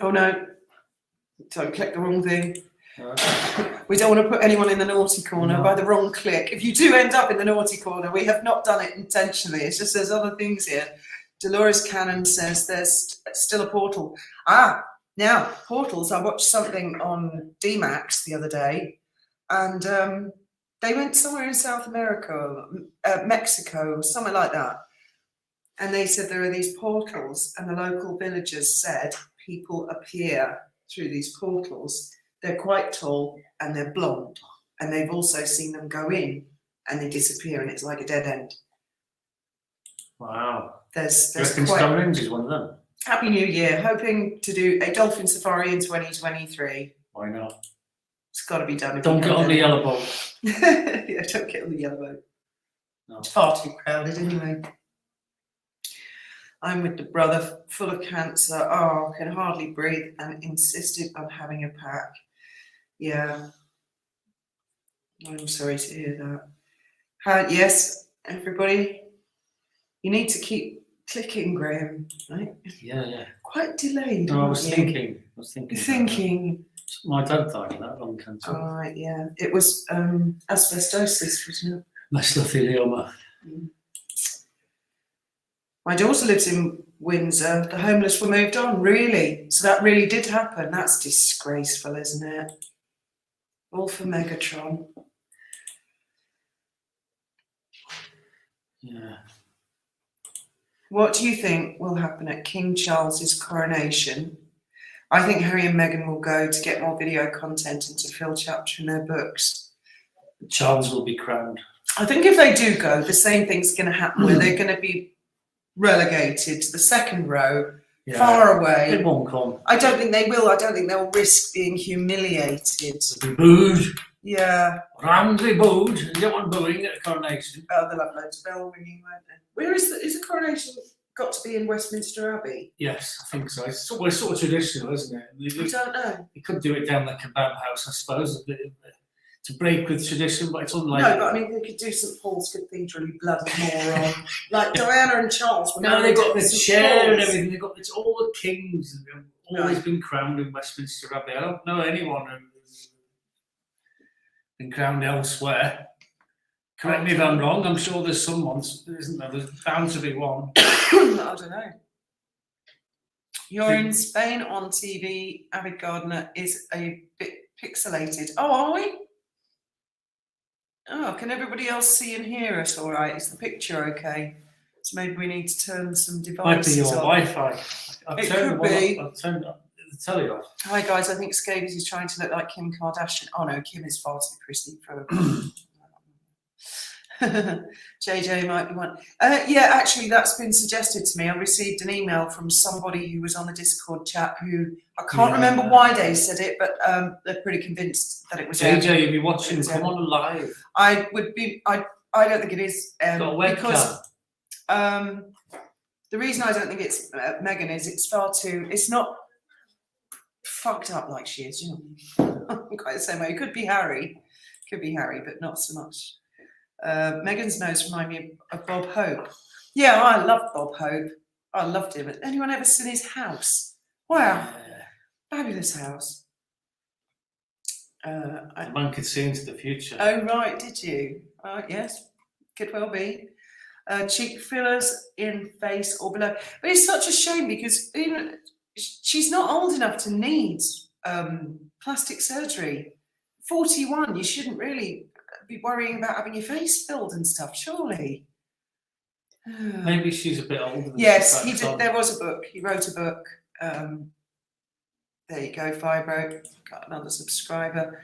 Oh no, don't click the wrong thing. We don't want to put anyone in the naughty corner by the wrong click. If you do end up in the naughty corner, we have not done it intentionally. It's just there's other things here. Dolores Cannon says there's still a portal. Now, portals. I watched something on D-Max the other day, and they went somewhere in South America, Mexico, somewhere like that. And they said there are these portals, and the local villagers said people appear through these portals. They're quite tall and they're blonde, and they've also seen them go in and they disappear, and it's like a dead end. Wow. There's Stonehenge is one of them. Happy New Year. Hoping to do a dolphin safari in 2023. Why not? It's got to be done. If Don't you get on the yellow boat. Yeah, don't get on the yellow boat. No. It's far too crowded anyway. I'm with the brother, full of cancer. Oh, can hardly breathe and insisted on having a pack. Yeah. I'm sorry to hear that. Yes, everybody, you need to keep clicking, Graham, right? Yeah. Quite delayed. No, I aren't was you? thinking. You're about thinking. that. My dad died of that lung cancer. All right, yeah. It was asbestosis, wasn't it? Mesothelioma. My daughter lives in Windsor. The homeless were moved on, really. So that really did happen. That's disgraceful, isn't it? All for Megatron. Yeah. What do you think will happen at King Charles's coronation? I think Harry and Meghan will go to get more video content and to fill chapter in their books. Charles will be crowned. I think if they do go, the same thing's going to happen where they're going to be relegated to the second row, far away. It won't come. I don't think they will. I don't think they'll risk being humiliated. They'll be booed. Yeah. Roundly booed. You don't want booing at a coronation. Oh, they'll have loads of bell ringing, won't they? Where is the coronation got to be in Westminster Abbey? Yes, I think so. It's sort of traditional, isn't it? I don't know. You could do it down the Kebab House, I suppose, to break with tradition, but it's unlikely. No, but I mean, they could do St Paul's Cathedral, you bloody moron. Like Diana and Charles were No, they've got the St. chair and Paul's. everything. It's all the kings and they've always been crowned in Westminster Abbey. I don't know anyone who's been crowned elsewhere. Correct me if I'm wrong. I'm sure there's someone, isn't there? There's bound to be one. I don't know. You're in Spain on TV. Avid Gardener is a bit pixelated. Oh, are we? Oh, can everybody else see and hear us all right? Is the picture okay? So maybe we need to turn some Might be devices your on. Wi-Fi. It could be. I've turned the telly off. Hi guys, I think Scabies is trying to look like Kim Kardashian. Oh no, Kim is far too pretty for JJ might be one. Yeah, actually that's been suggested to me. I received an email from somebody who was on the Discord chat who, I can't remember why they said it, but they're pretty convinced that it was JJ, if you're watching, come on live. I would be, I don't think it is. Got a webcam. Because the reason I don't think it's Meghan is it's far too, it's not fucked up like she is, you know. I'm quite the same way. It could be Harry, but not so much. Meghan's nose remind me of Bob Hope. Yeah, I loved Bob Hope. I loved him. Anyone ever seen his house? Wow, fabulous house. The man could see into the future. Oh right, did you? Yes, could well be. Cheek fillers in face or below. But it's such a shame because even she's not old enough to need plastic surgery. 41, you shouldn't really be worrying about having your face filled and stuff, surely. Maybe she's a bit older than Yes, he did. There was a book. He wrote a book. There you go, Fibro. Got another subscriber.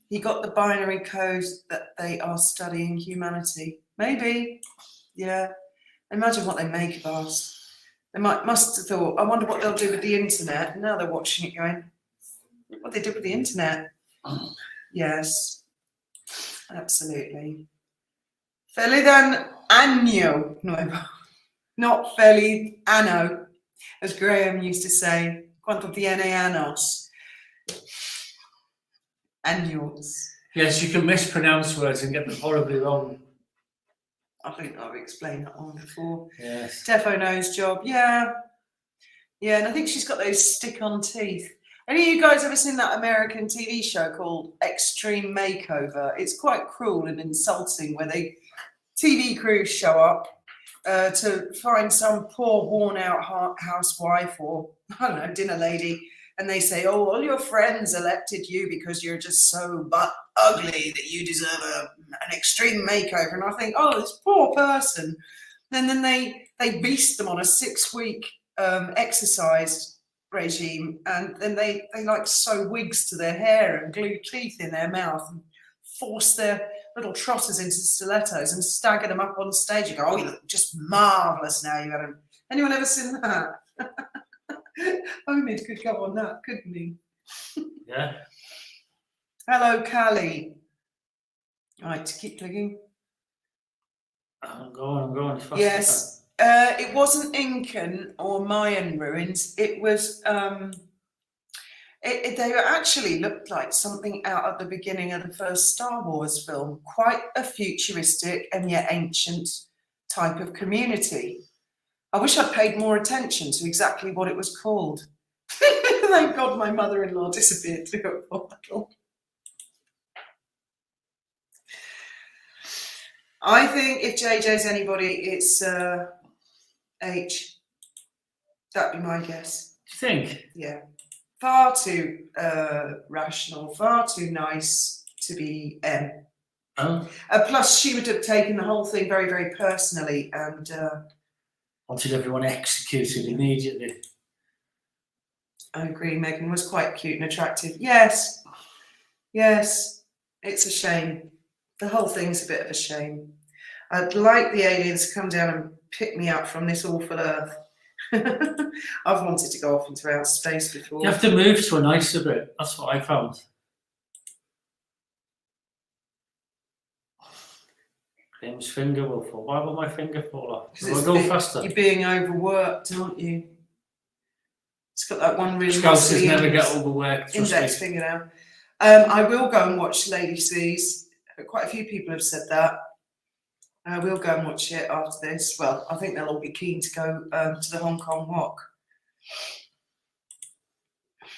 He got the binary code that they are studying humanity. Maybe. Yeah. Imagine what they make of us. They must have thought, I wonder what they'll do with the internet. And now they're watching it going, what they did with the internet. Yes. Absolutely. Feliz año nuevo. Not feliz anno, as Graham used to say. Cuánto tiene años? Años. Yes, you can mispronounce words and get them horribly wrong. I think I've explained that one before. Yes. Defo nose job. Yeah. Yeah, and I think she's got those stick-on teeth. Any of you guys ever seen that American TV show called Extreme Makeover? It's quite cruel and insulting where TV crews show up to find some poor worn-out housewife or, I don't know, dinner lady, and they say, oh, all your friends elected you because you're just so ugly that you deserve an extreme makeover. And I think, oh, this poor person. And then they beast them on a 6-week exercise regime, and then they like sew wigs to their hair and glue teeth in their mouth and force their little trotters into stilettos and stagger them up on stage and go, oh, you look just marvellous now. You got anyone ever seen that? Omid could go on that, couldn't he? Yeah. Hello, Callie. Right, to keep clicking. I'm going as fast as Yes, it wasn't Incan or Mayan ruins. It was. They actually looked like something out at the beginning of the first Star Wars film. Quite a futuristic and yet ancient type of community. I wish I'd paid more attention to exactly what it was called. Thank God my mother-in-law disappeared to go portal. I think if JJ's anybody, it's H. That'd be my guess. Do you think? Yeah. Far too rational, far too nice to be M. Oh, Plus, she would have taken the whole thing very, very personally and wanted everyone executed immediately. I agree, Megan was quite cute and attractive. Yes, yes, it's a shame. The whole thing's a bit of a shame. I'd like the aliens to come down and pick me up from this awful Earth. I've wanted to go off into outer space before. You have to move to a nicer bit. That's what I found. Graham's finger will fall. Why will my finger fall off? Will I go faster? You're being overworked, aren't you? It's got that one really Scousers muscly never get overworked. Trust index me. finger now. I will go and watch Lady C's. Quite a few people have said that. I will go and watch it after this. Well, I think they'll all be keen to go to the Hong Kong walk.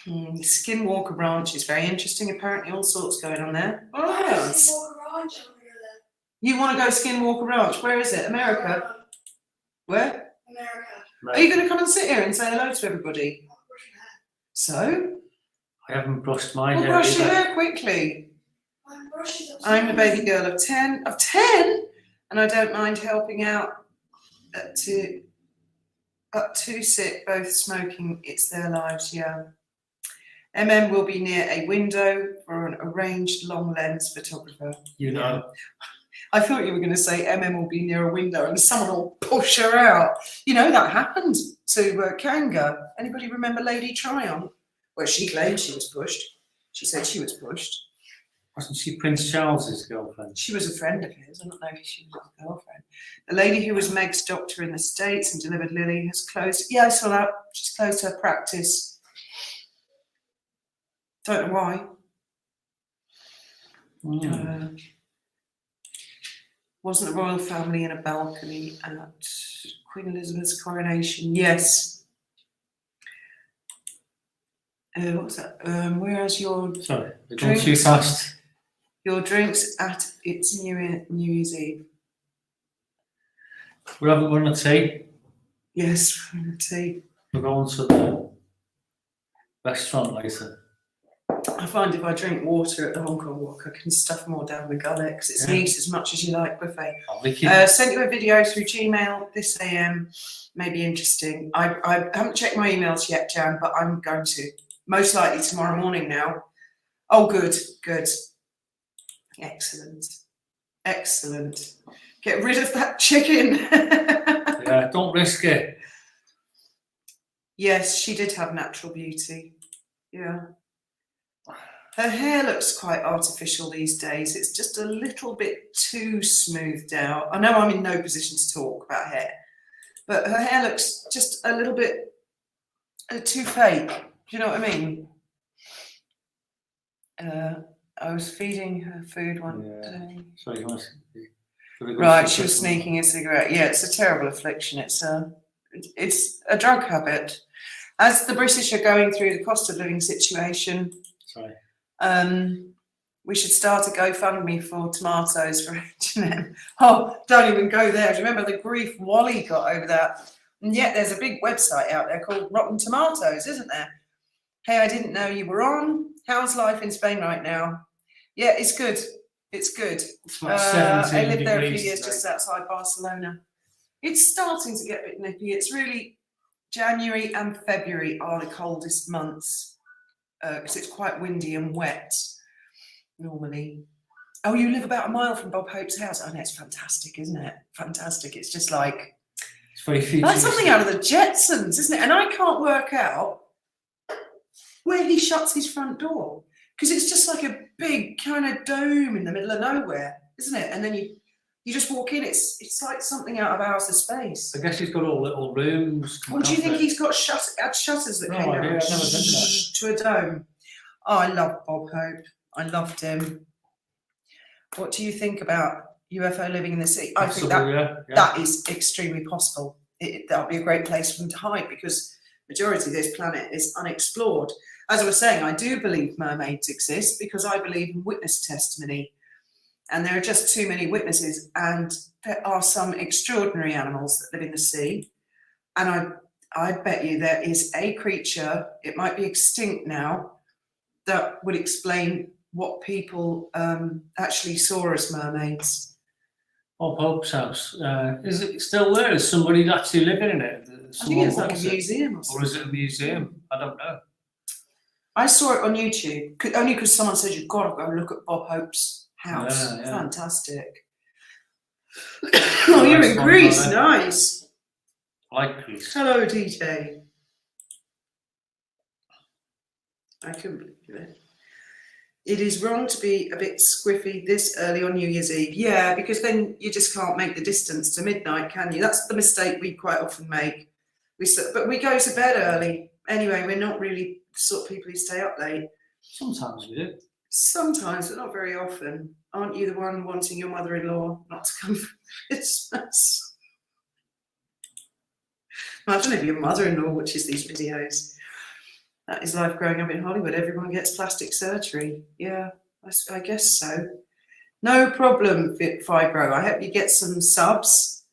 Skinwalker Ranch is very interesting. Apparently, all sorts going on there. Oh, yes. You want to go Skinwalker Ranch? Where is it? America? Where? America. Are you going to come and sit here and say hello to everybody? So? I haven't brushed my Well, hair. brush your either. hair quickly. My brush is I'm a baby girl of 10. Of 10? And I don't mind helping out up to sit, both smoking. It's their lives, yeah. MM will be near a window for an arranged long lens photographer. You know. I thought you were going to say MM will be near a window and someone will push her out. You know, that happened to Kanga. Anybody remember Lady Tryon? Well, she claimed she was pushed. She said she was pushed. Wasn't she Prince Charles's girlfriend? She was a friend of his. I don't know if she was his girlfriend. The lady who was Meg's doctor in the States and delivered Lily has closed. Yeah, I saw that. She's closed her practice. Don't know why. Wasn't the royal family in a balcony at Queen Elizabeth's coronation? Yes. What's that? Where's your Sorry, they're going too fast. your drinks at its New Year's Eve? We're having one of tea. Yes, tea. We're going to the restaurant later. I find if I drink water at the Hong Kong walk, I can stuff more down the gullet because it's an eat as much as you like buffet. Sent you a video through Gmail this AM. Maybe interesting. I haven't checked my emails yet, Jan, but I'm going to. Most likely tomorrow morning now. Oh, good, good. Excellent. Excellent. Get rid of that chicken. Yeah, don't risk it. Yes, she did have natural beauty. Yeah. Her hair looks quite artificial these days. It's just a little bit too smoothed out. I know I'm in no position to talk about hair, but her hair looks just a little bit too fake. Do you know what I mean? I was feeding her food one day. Sorry, you want to... Right, she was sneaking a cigarette. Yeah, it's a terrible affliction. It's a drug habit. As the British are going through the cost of living situation, we should start a GoFundMe for tomatoes for H&M. Oh, don't even go there. Do you remember the grief Wally got over that? And yet there's a big website out there called Rotten Tomatoes, isn't there? Hey, I didn't know you were on. How's life in Spain right now? Yeah, it's good. It's good. It's like 17 I lived there a few degrees years today. just outside Barcelona. It's starting to get a bit nippy. It's really January and February are the coldest months because it's quite windy and wet normally. Oh, you live about a mile from Bob Hope's house. Oh, no, it's fantastic, isn't it? Fantastic. It's just like It's very futuristic. that's something out of the Jetsons, isn't it? And I can't work out where he shuts his front door. because it's just like a big kind of dome in the middle of nowhere, isn't it? And then you just walk in. It's like something out of Hours of Space. I guess he's got all little rooms. Well, do you think he's got shutters that No came idea, out I've never done that. to a dome? Oh, I love Bob Hope. I loved him. What do you think about UFO living in the sea? I think that that is extremely possible. That'll be a great place for them to hide because majority of this planet is unexplored. As I was saying, I do believe mermaids exist because I believe in witness testimony. And there are just too many witnesses, and there are some extraordinary animals that live in the sea. And I bet you there is a creature, it might be extinct now, that would explain what people actually saw as mermaids. Bob Hope's house. Is it still there? Is somebody actually living in it? I think it's like a museum or Or something. is it a museum? I don't know. I saw it on YouTube, only because someone said you've got to go look at Bob Hope's house. Yeah, yeah. Fantastic. Oh, you're in Greece. One, Nice. I like Greece. Hello, DJ. I couldn't believe it. It is wrong to be a bit squiffy this early on New Year's Eve. Yeah, because then you just can't make the distance to midnight, can you? That's the mistake we quite often make. But we go to bed early. Anyway, we're not really the sort of people who stay up late. Sometimes we do. Sometimes, but not very often. Aren't you the one wanting your mother-in-law not to come for Christmas? Imagine if your mother-in-law watches these videos. That is life growing up in Hollywood. Everyone gets plastic surgery. Yeah, I guess so. No problem, Fibro. I hope you get some subs.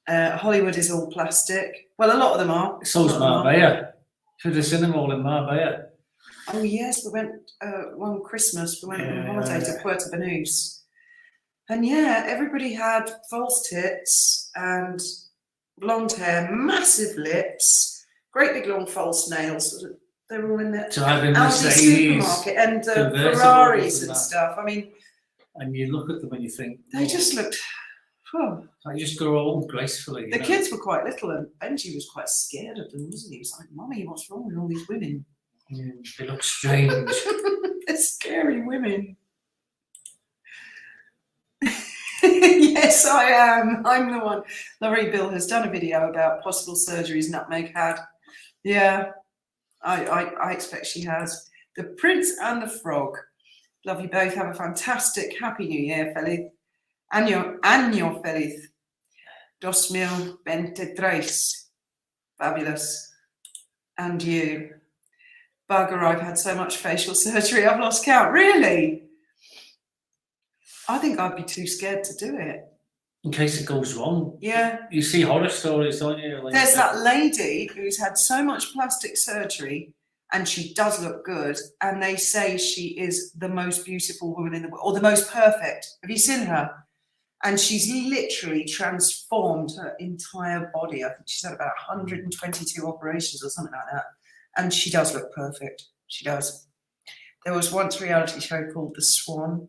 Hollywood is all plastic. Well, a lot of them are. So's Marbella. Should have seen them all in Marbella. Oh yes, we went one Christmas. We went on holiday to Puerto Banús, and yeah, everybody had false tits and blonde hair, massive lips, great big long false nails. They were all in there. Driving Aldi Mercedes, supermarket and convertibles Ferraris and and that. stuff. I mean, and you look at them and you think they just looked. Oh. they just grow old gracefully. The kids were quite little, and Benji was quite scared of them, wasn't he? He was like, "Mummy, what's wrong with all these women?" They look strange. They're scary women. Yes, I am. I'm the one. Laurie Bill has done a video about possible surgeries Nutmeg had. Yeah, I expect she has. The Prince and the Frog. Love you both. Have a fantastic, happy New Year, feliz. Año feliz. 2023. Fabulous. And you. Bugger, I've had so much facial surgery, I've lost count. Really? I think I'd be too scared to do it. In case it goes wrong. Yeah. You see horror stories, don't you? Like, There's that lady who's had so much plastic surgery and she does look good, and they say she is the most beautiful woman in the world, or the most perfect. Have you seen her? And she's literally transformed her entire body. I think she's had about 122 operations or something like that. And she does look perfect. She does. There was once a reality show called The Swan.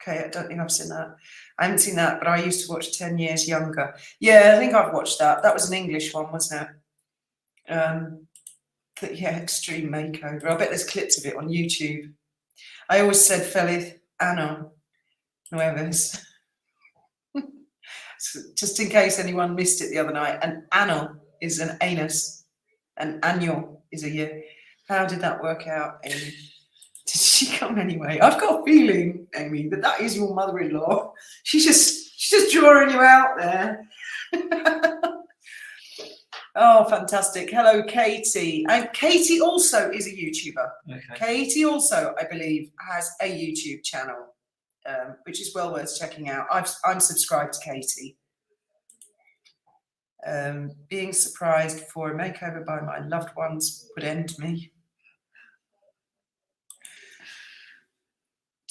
Okay, I don't think I've seen that. I haven't seen that, but I used to watch 10 Years Younger. Yeah, I think I've watched that. That was an English one, wasn't it? Yeah, Extreme Makeover. I bet there's clips of it on YouTube. I always said Feliz Ano Nuevas. Just in case anyone missed it the other night. And ano is an anus, and año is a year. How did that work out, Amy? Did she come anyway? I've got a feeling, Amy, that is your mother-in-law. She's just drawing you out there. Oh, fantastic. Hello, Katie. And Katie also is a YouTuber. okay. Katie also, I believe, has a YouTube channel, which is well worth checking out. I'm subscribed to Katie. Being surprised for a makeover by my loved ones would end me.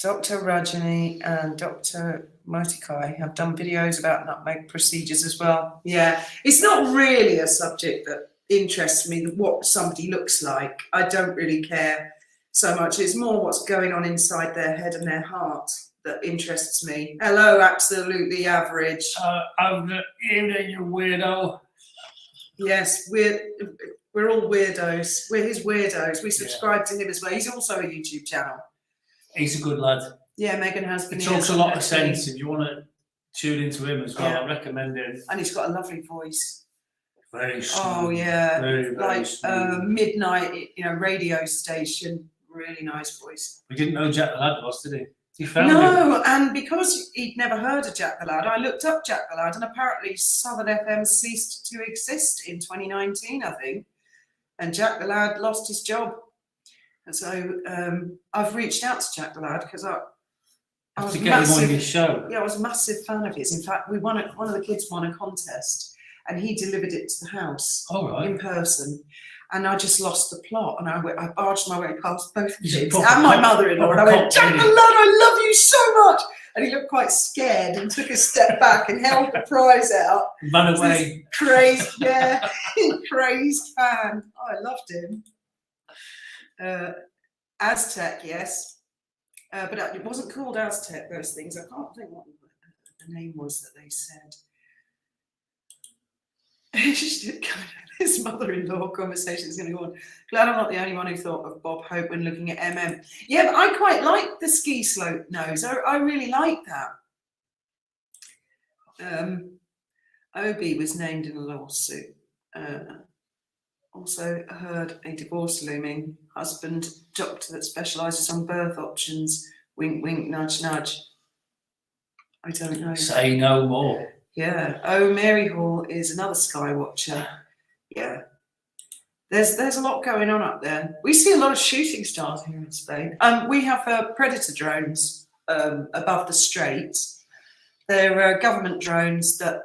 Dr. Rajani and Dr. Motikai have done videos about nutmeg procedures as well. Yeah, it's not really a subject that interests me, what somebody looks like. I don't really care so much. It's more what's going on inside their head and their heart that interests me. Hello, absolutely average. I'm the evening, you weirdo. Yes, We're all weirdos. We're his weirdos. We subscribe to him as well. He's also a YouTube channel. He's a good lad. Yeah, Megan has been. He talks a lot of sense. If you want to tune into him as well, Yeah. I recommend him. And he's got a lovely voice. Very smooth. Oh yeah, Very like smooth. midnight, radio station. Really nice voice. We didn't know Jack the Lad was, did he? He found him. No, and because he'd never heard of Jack the Lad, I looked up Jack the Lad, and apparently Southern FM ceased to exist in 2019, I think. And Jack the Lad lost his job. And so I've reached out to Jack the Lad because I was To get him on massive. your show. Yeah, I was a massive fan of his. In fact, one of the kids won a contest, and he delivered it to the house All right. in person. And I just lost the plot, and I barged my way past both the He's a kids proper and my cop- mother-in-law, and I proper went, cop, "Jack the isn't he? Lad, I love you so much." And he looked quite scared and took a step back and held the prize out. Ran away. Crazed, yeah, crazed fan. Oh, I loved him. Aztec, yes, but it wasn't called Aztec. Those things, I can't think what the name was that they said. His mother-in-law conversation is going to go on. Glad I'm not the only one who thought of Bob Hope when looking at MM. Yeah, but I quite like the ski slope nose. I really like that. Obi was named in a lawsuit. Also heard a divorce looming. Husband, doctor that specialises on birth options. Wink, wink, nudge, nudge. I don't know. Say no more. Yeah. Oh, Mary Hall is another sky watcher. Yeah. There's a lot going on up there. We see a lot of shooting stars here in Spain. We have Predator drones above the strait. They're government drones that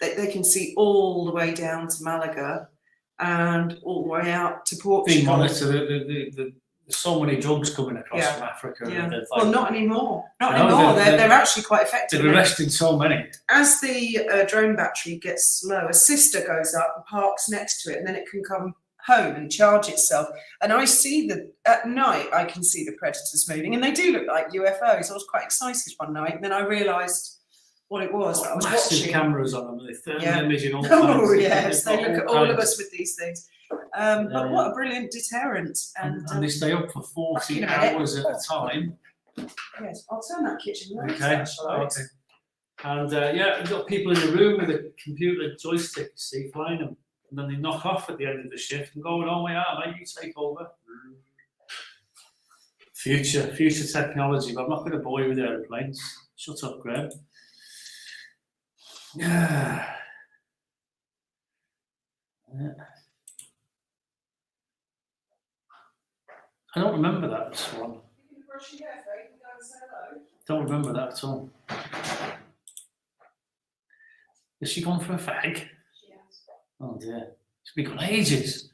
they can see all the way down to Malaga and all the way out to Being Portugal. honest, there's so many drugs coming across Yeah. from Africa. Yeah. And they're Well, like, not anymore. Not No, anymore. they're- They're actually quite effective. they're arresting so many. As the drone battery gets low, a sister goes up and parks next to it, and then it can come home and charge itself. And I see at night, I can see the predators moving, and they do look like UFOs. I was quite excited one night, and then I realised what it was that I was Massive watching. cameras on them. They thermal Yeah. imaging all Oh kinds. yes, they They've look got at all all of kinds. us with these things. But Yeah. what a brilliant deterrent! And And they stay up for 40 in a minute. hours at a time. yes, I'll turn that kitchen light. Okay. actually. Okay. And yeah, you've got people in the room with a computer joystick, see, flying them. And then they knock off at the end of the shift and go, "Oh, yeah, mate, you take over." Future technology, but I'm not going to bore you with aeroplanes. Shut up, Graham. Yeah. I don't remember that one. Don't remember that at all. Has she gone for a fag? Oh dear. It's been gone ages.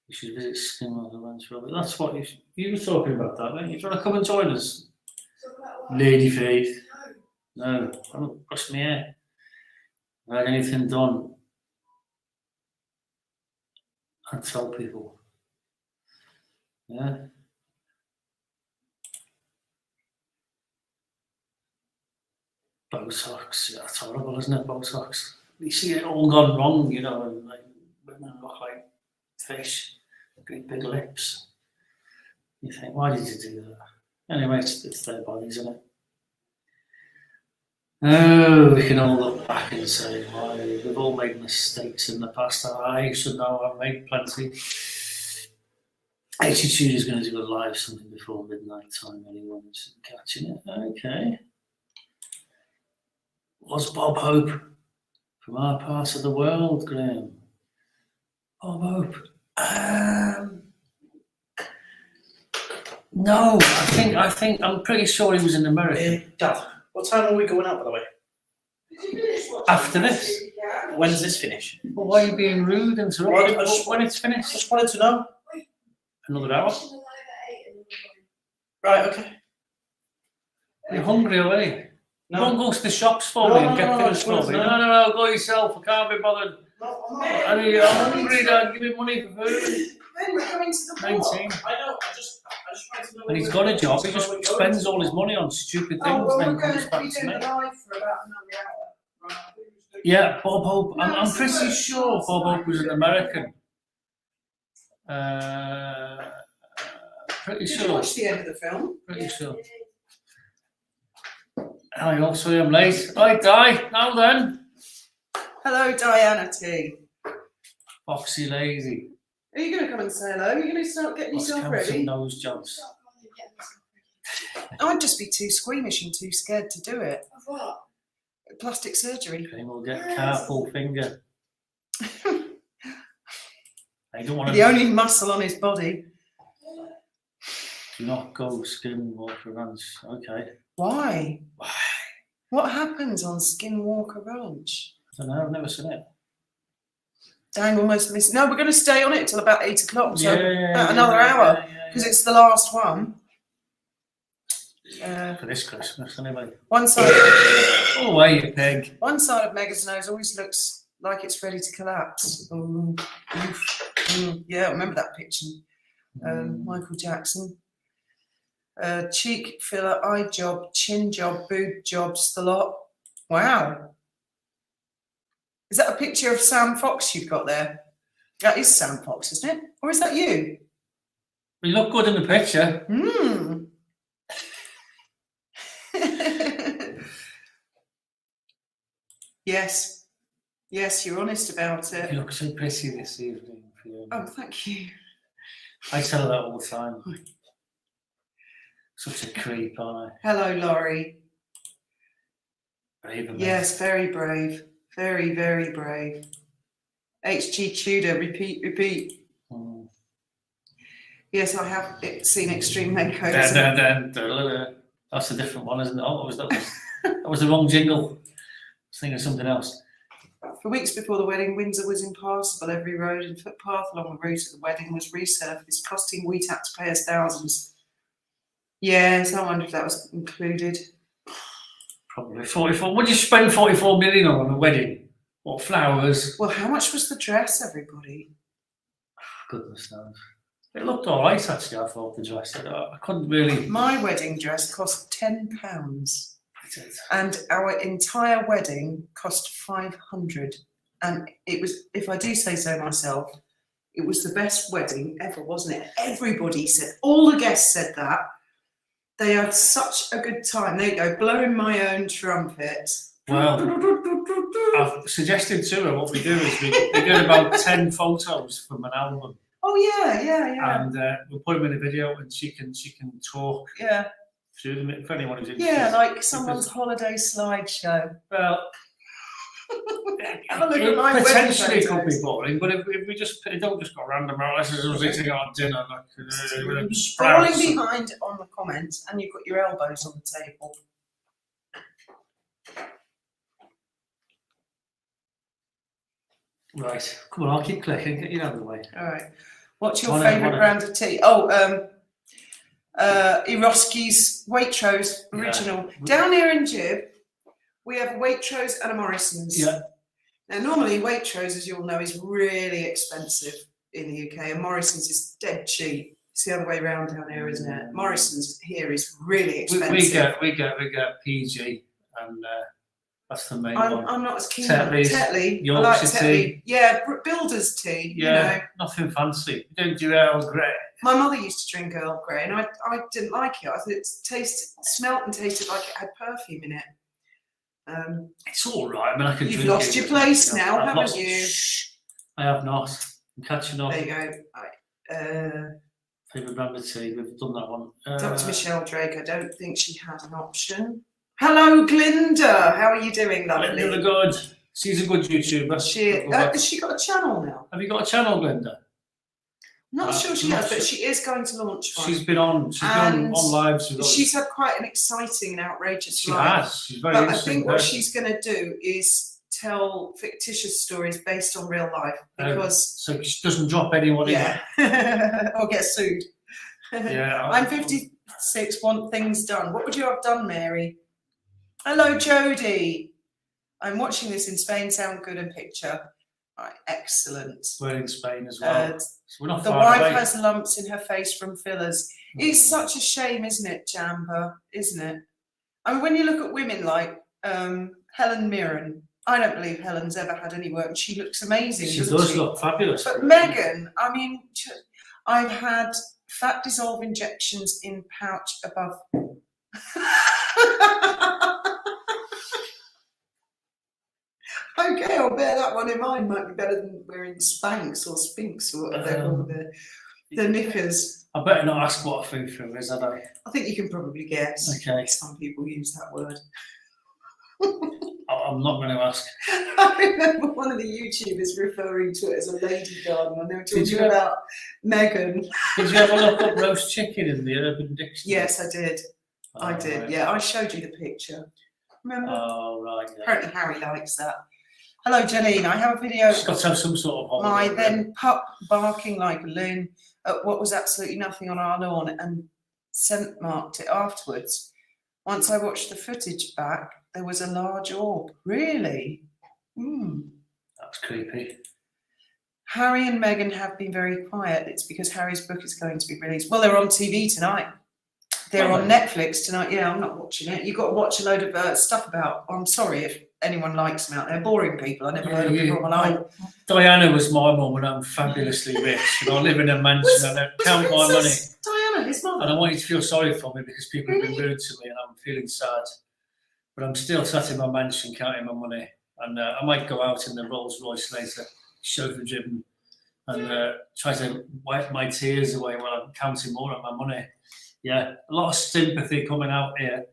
You should visit Skinwalker Ranch. That's what you were talking about, that, weren't you? Do you want to come and join us? Lady Faith. No, I don't brush my hair. I had anything done. I tell people. Yeah. Botox, yeah, it's horrible, isn't it? Botox. You see it all gone wrong, you know, and like women look like fish, great big lips. You think, why did you do that? Anyway, it's their bodies, isn't it? Oh, we can all look back and say, why, we've all made mistakes in the past. I should know I've made plenty. Attitude is going to do a live something before midnight time. Anyone's catching it? Okay. Was Bob Hope from our part of the world, Graham? Bob Hope. No, I'm pretty sure he was in America. Dad, what time are we going out, by the way? After this. When does this finish? But why are you being rude and interrupting? Well, I just- When it's I finished? just wanted to know. Another hour? Right, okay. You're hungry already. No, Go and go to the shops for No, me and no, get no, things it's for fine. me. No, go yourself. I can't be bothered. no, I'm not. I'm hungry, Dad. Give me money for food. Then we're going to the war. 19. I know, I just wanted to know. And he's got a job. He just spends all his money on stupid things, Oh, well, then we're going comes to back be to doing me. the live for about another hour. Right. Yeah, Bob Hope. No, I'm it's pretty not. sure Bob Hope was an American. Pretty Did you sure. watch the end of the film? Pretty sure. I also am late. Right, Di. Now then. Hello, Diana T. Foxy lazy. Are you going to come and say hello? Are you going to start getting What's yourself counts of ready? nose jobs? I'd just be too squeamish and too scared to do it. Of what? Plastic surgery. Okay, we'll get careful finger. I don't want The only muscle on his body. Do not go Skinwalker Ranch. Okay. Why? Why? What happens on Skinwalker Ranch? I don't know. I've never seen it. Dang, almost missed. No, we're going to stay on it till about 8 o'clock. So Yeah, another hour. yeah. Because it's the last one. For this Christmas, anyway. One side, Oh, away, you pig. one side of Megan's nose always looks like it's ready to collapse. Oh, oof. Yeah, I remember that picture. Michael Jackson. Cheek filler, eye job, chin job, boob jobs, the lot. Wow. Is that a picture of Sam Fox you've got there? That is Sam Fox, isn't it? Or is that you? You look good in the picture. Hmm. Yes. Yes, you're honest about You it. look so pretty this evening, Fiona. Oh, thank you. I tell her that all the time. Such a creep, aren't Hello, Laurie. I? Brave and Yes, very brave. Very, very brave. HG Tudor, repeat, repeat. Mm. Yes, I have seen Extreme Makeovers. That's a different one, isn't it? Oh, that was the wrong jingle. I was thinking of something else. For weeks before the wedding, Windsor was impassable. Every road and footpath along the route of the wedding was resurfaced, costing we taxpayers thousands. Yes, I wonder if that was included. Probably 44. What did you spend 44 million on a wedding? What, flowers? Well, how much was the dress, everybody? Goodness knows. It looked all right, actually. I thought the dress. I couldn't really. My wedding dress cost £10. It is. And our entire wedding cost 500. And it was, if I do say so myself, it was the best wedding ever, wasn't it? Everybody said, all the guests said that. They had such a good time. There you go, blowing my own trumpet. Well, I've suggested to her what we do is we get about 10 photos from an album. Oh yeah. And we'll put them in a video and she can talk Yeah. through them if anyone is interested. Yeah, like someone's holiday slideshow. Well, Have a look at it my potentially wedding could be photos. boring, but if we just don't just go random out, this is us eating our dinner like with Falling sprouts. behind on the comments, and you've got your elbows on the table. Right, come on, I'll keep clicking, get you out of the way. All right. What's your One favourite out. brand of tea? Oh, Eroski's Waitrose original. Yeah. Down here in Jib, we have a Waitrose and a Morrison's. Yeah. Now, normally Waitrose, as you all know, is really expensive in the UK, and Morrison's is dead cheap. It's the other way around down here, isn't it? Morrison's here is really expensive. We get PG, and that's the main I'm one. not as keen on Tetley's, Tetley. I Yorkshire like tea. Tetley. Yeah, Builder's tea. Yeah, You know. nothing fancy. You don't do Earl Grey. My mother used to drink Earl Grey, and I didn't like it. I thought it smelt and tasted like it had perfume in it. It's all right. I mean, I can. You've drink lost it. your place now, I've haven't lost- you? I have not. I'm catching up. There you go. Right. Favourite brand of tea. We've done that one. Dr. Michelle Drake, I don't think she had an option. Hello, Glinda. How are you doing, lovely? Glinda the Good. She's a good YouTuber. Has she got a channel now? Have you got a channel, Glinda? Not sure she has, but she is going to launch one. She's been on. She's been on lives with us. She's had quite an exciting and outrageous She life. has. She's very But I interesting. think what person. she's going to do is tell fictitious stories based on real life, because So she doesn't drop anyone yeah, or get sued. in. Yeah. I'm 56, want things done. What would you have done, Mary? Hello, Jodie. I'm watching this in Spain. Sound good and picture. Right, excellent. We're in Spain as well. So we're not The far wife away. has lumps in her face from fillers. It's such a shame, isn't it, Jamba? Isn't it? I mean, when you look at women like Helen Mirren, I don't believe Helen's ever had any work, and she looks amazing. She doesn't does she? look fabulous. But Megan, I mean, I've had fat dissolve injections in pouch above. Okay, I'll bear that one in mind. Might be better than wearing Spanx or Spinks or whatever they're called, the knickers. I better not ask what a foo-foo is, had I? I think you can probably guess. Okay. Some people use that word. I'm not going to ask. I remember one of the YouTubers referring to it as a lady garden, and they were talking you about Megan. Did you ever look up roast chicken in the Urban Dictionary? Yes, I did. I did. Right. Yeah, I showed you the picture. Remember? Oh, right. Yeah. Apparently Harry likes that. Hello, Janine. I have a video It's got to have some sort of my holiday. then pup barking like a loon at what was absolutely nothing on our lawn and scent marked it afterwards. Once I watched the footage back, there was a large orb. Really? That's creepy. Harry and Meghan have been very quiet. It's because Harry's book is going to be released. Well, they're on TV tonight. They're on Netflix tonight. Yeah, I'm not watching it. You've got to watch a load of stuff about. I'm sorry if anyone likes them out there. Boring people. I never heard of them all my life. Diana was my mum when I'm fabulously rich. And I live in a mansion and I count my money. Diana, his mother. And I want you to feel sorry for me because people have been rude to me and I'm feeling sad. But I'm still sat in my mansion counting my money. And I might go out in the Rolls Royce later, chauffeur driven, and try to wipe my tears away while I'm counting more of my money. Yeah, a lot of sympathy coming out here.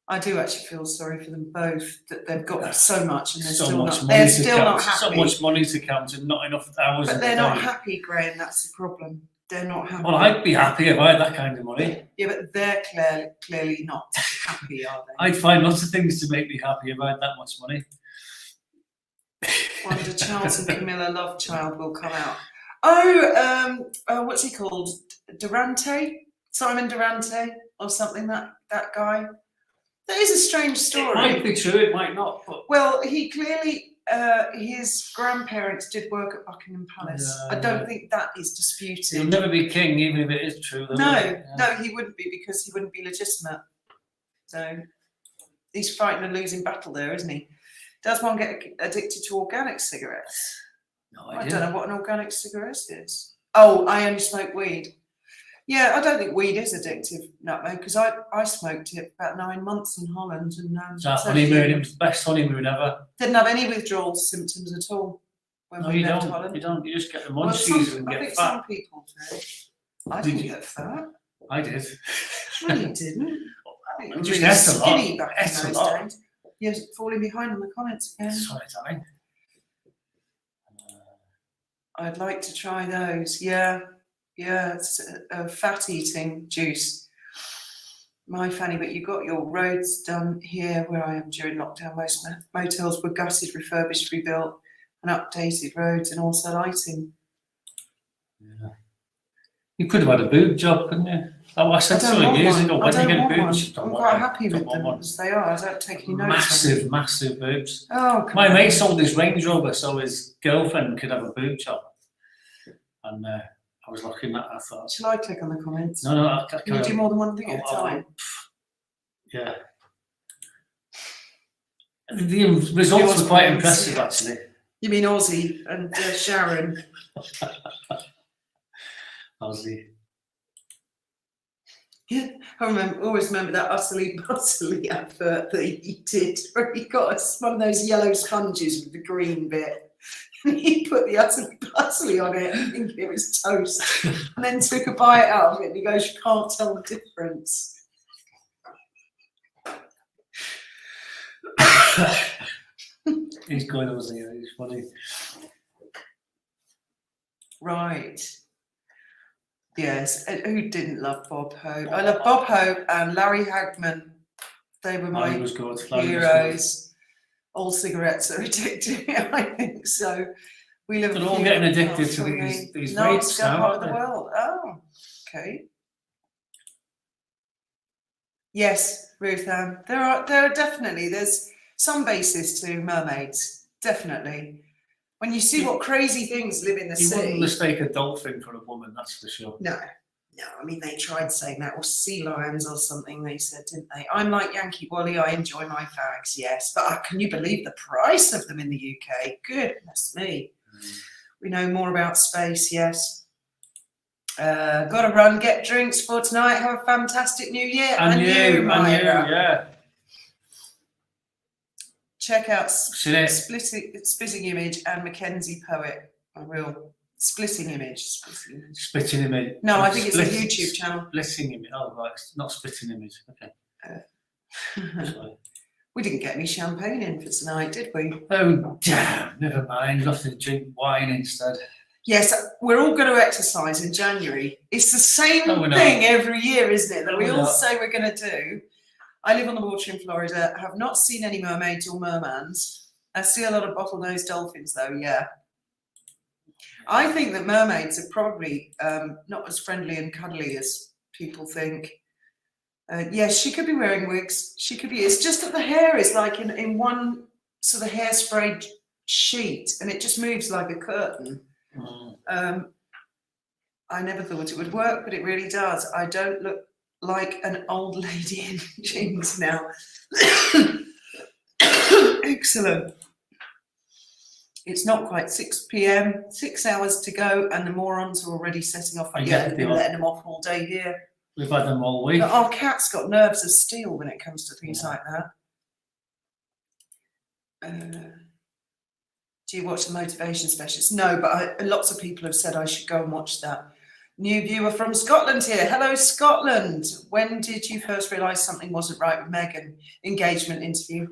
I do actually feel sorry for them both that they've got so much and they're So still much not. money They're to still count. not happy. So much money to count and not enough hours. But in they're the not day. happy, Graham. That's the problem. They're not happy. Well, I'd be happy if I had that kind of money. Yeah, but they're clearly not happy, are they? I'd find lots of things to make me happy if I had that much money. Wonder Charles and Camilla Love Child will come out. Oh, what's he called? Durante? Simon Durante or something, that guy? That is a strange story. It might be true, it might not. But Well, he clearly, his grandparents did work at Buckingham Palace. I don't think that is he'll disputed. never be king, even if it is true. Though, No, he wouldn't be because he wouldn't be legitimate. So he's fighting a losing battle there, isn't he? Does one get addicted to organic cigarettes? No I idea. don't know what an organic cigarette is. Oh, I only smoke weed. Yeah, I don't think weed is addictive, Nutmeg, because I smoked it for about 9 months in Holland and That honeymoon, it was the best honeymoon ever. didn't have any withdrawal symptoms at all when No, we you left don't. Holland. You don't. You just get the Well, munchies and I get think fat. some people do. I Did didn't you? get fat. I did. No, you didn't. I think I you just were really ate a lot. skinny back in Ate a those lot. days. You're falling behind on the comments again. Sorry, darling. I'd like to try those. Yeah, it's a fat eating juice. My Fanny, but you got your roads done here where I am during lockdown. Most motels were gutted, refurbished, rebuilt, and updated roads and also lighting. Yeah. You could have had a boob job, couldn't you? Oh, I said I don't so want years one. ago. I When you don't get a want boob one. job, I'm quite happy with them as they are. I don't take any notice. Massive, massive boobs. Oh, come My on. mate sold his Range Rover so his girlfriend could have a boob job. And I was looking at that, I thought, Shall I click on the comments? no, I Can you do more than one thing at a Oh, time? yeah. The results were quite impressive, Yeah. actually. You mean Aussie and Sharon? Aussie. Yeah, I always remember that utterly bustly advert that he did, where he got one of those yellow sponges with the green bit. And he put the utterly bustly on it, thinking it was toast, and then took a bite out of it. And he goes, "You can't tell the difference." He's good, Aussie. He's funny. Right. Yes. And who didn't love Bob Hope? I love Bob Hope and Larry Hagman. They were Larry my was good. Larry was good. heroes. All cigarettes are addictive, I think so. We live. They're all in getting the addicted to these vapes nice now, part of aren't the they? world. Oh, okay. Yes, Ruth Ann. There are definitely there's some basis to mermaids. Definitely. When you see what crazy things live in the You wouldn't sea. mistake a dolphin for a woman, that's for sure. No. I mean, they tried saying that, or sea lions or something, they said, didn't they? I'm like Yankee Wally, I enjoy my fags, yes. But can you believe the price of them in the UK? Goodness me. We know more about space, yes. Gotta run, get drinks for tonight. Have a fantastic new year. And you, Myra. yeah. Check out Seen it. Splitting Image and Mackenzie Poet. I will. Splitting Image. Splitting image. No, I think it's a YouTube channel. Splitting image. Oh, right. It's not splitting image. Okay. Sorry. We didn't get any champagne in for tonight, did we? Oh, damn. Never mind. Nothing to drink. Wine instead. Yes, we're all going to exercise in January. It's the same No, we're not. thing every year, isn't it? That No, we we're all not. say we're going to do. I live on the water in Florida. Have not seen any mermaids or mermans. I see a lot of bottlenose dolphins, though. Yeah. I think that mermaids are probably not as friendly and cuddly as people think. Yes, she could be wearing wigs. She could be. It's just that the hair is like in one sort of hairspray sheet, and it just moves like a curtain. I never thought it would work, but it really does. I don't look like an old lady in jeans now. Excellent. It's not quite 6 p.m., 6 hours to go, and the morons are already setting off. Yeah, they've been letting them off all day here. We've had them all week. But our cat's got nerves of steel when it comes to things like that. Do you watch the Motivation Specialist? No, but lots of people have said I should go and watch that. New viewer from Scotland here. Hello, Scotland. When did you first realise something wasn't right with Megan? Engagement interview.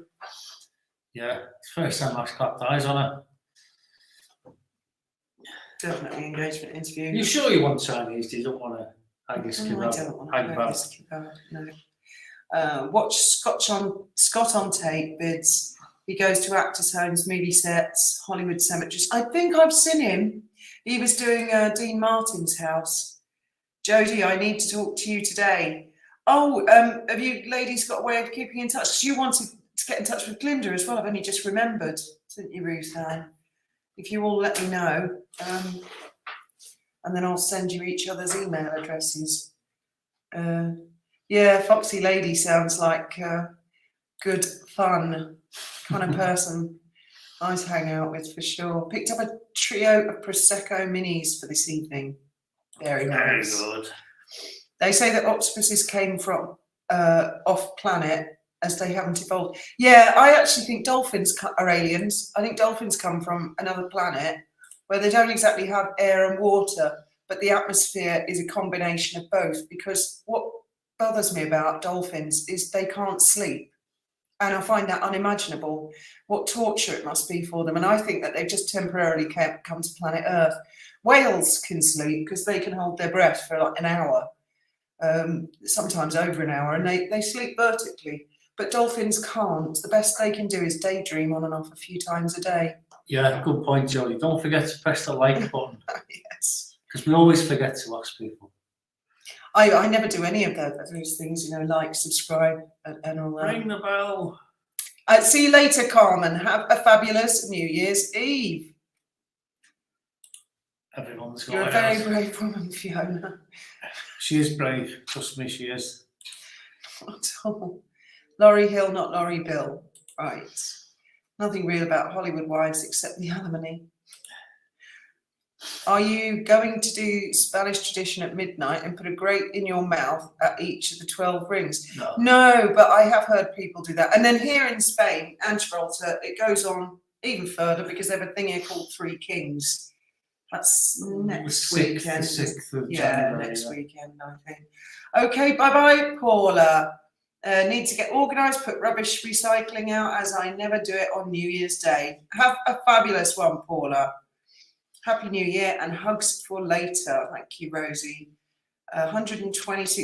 Yeah, it's the first time I've clapped eyes on her. Definitely engagement interview. You sure you want Chinese? You don't want to hang your skin I out? don't want to hang your skin out, no. Watch Scott on tape bids. He goes to actors' homes, movie sets, Hollywood cemeteries. I think I've seen him. He was doing Dean Martin's house. Jodie, I need to talk to you today. Oh, have you ladies got a way of keeping in touch? 'Cause you wanted to get in touch with Glinda as well. I've only just remembered, didn't you, Ruth Ann? If you all let me know, and then I'll send you each other's email addresses. Yeah, Foxy Lady sounds like good fun kind of person. Nice hang out with for sure. Picked up a trio of Prosecco minis for this evening. Very nice. Very good. They say that octopuses came from off planet as they haven't evolved. Yeah, I actually think dolphins are aliens. I think dolphins come from another planet where they don't exactly have air and water, but the atmosphere is a combination of both. Because what bothers me about dolphins is they can't sleep. And I find that unimaginable, what torture it must be for them. And I think that they've just temporarily come to planet Earth. Whales can sleep because they can hold their breath for like an hour, sometimes over an hour, and they sleep vertically. But dolphins can't. The best they can do is daydream on and off a few times a day. Yeah, good point, Jodie. Don't forget to press the like button. Yes. Because we always forget to ask people. I never do any of those things, you know, like, subscribe and all that. Ring the bell. See you later, Carmen. Have a fabulous New Year's Eve. Everyone's got You're a it. very brave woman, Fiona. She is brave. Trust me, she is. Not at all. Laurie Hill, not Laurie Bill. Right. Nothing real about Hollywood wives except the alimony. Are you going to do Spanish tradition at midnight and put a grape in your mouth at each of the 12 rings? No. No, but I have heard people do that. And then here in Spain and Gibraltar, it goes on even further because they have a thing here called Three Kings. That's next weekend. The 6th of Yeah, January. next weekend, I think. Okay, bye-bye, Paula. Need to get organised, put rubbish recycling out as I never do it on New Year's Day. Have a fabulous one, Paula. Happy New Year and hugs for later. Thank you, Rosie. 122,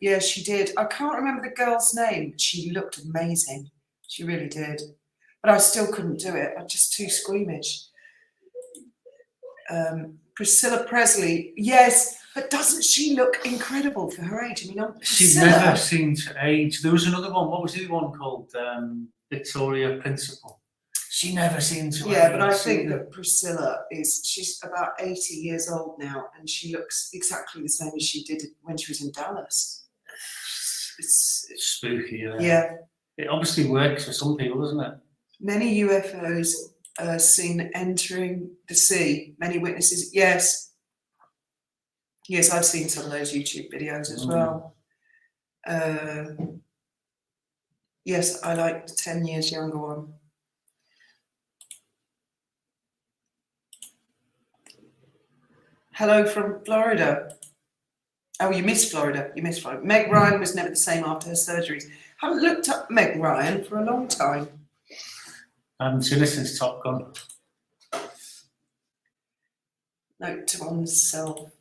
yeah, she did. I can't remember the girl's name. She looked amazing. She really did. But I still couldn't do it. I'm just too squeamish. Priscilla Presley, yes, but doesn't she look incredible for her age? I mean, She's Priscilla. never seemed to age. There was another one. What was the one called? Victoria Principal. She never seemed to age. Yeah, but I think that Priscilla she's about 80 years old now, and she looks exactly the same as she did when she was in Dallas. It's spooky. yeah. It obviously works for some people, doesn't it? Many UFOs seen entering the sea. Many witnesses. Yes. Yes, I've seen some of those YouTube videos as well. Yes, I like the 10 years younger one. Hello from Florida. Oh, you missed Florida. You missed Florida. Meg Ryan was never the same after her surgeries. Haven't looked up Meg Ryan for a long time. I haven't seen her since Top Gun. Note to oneself.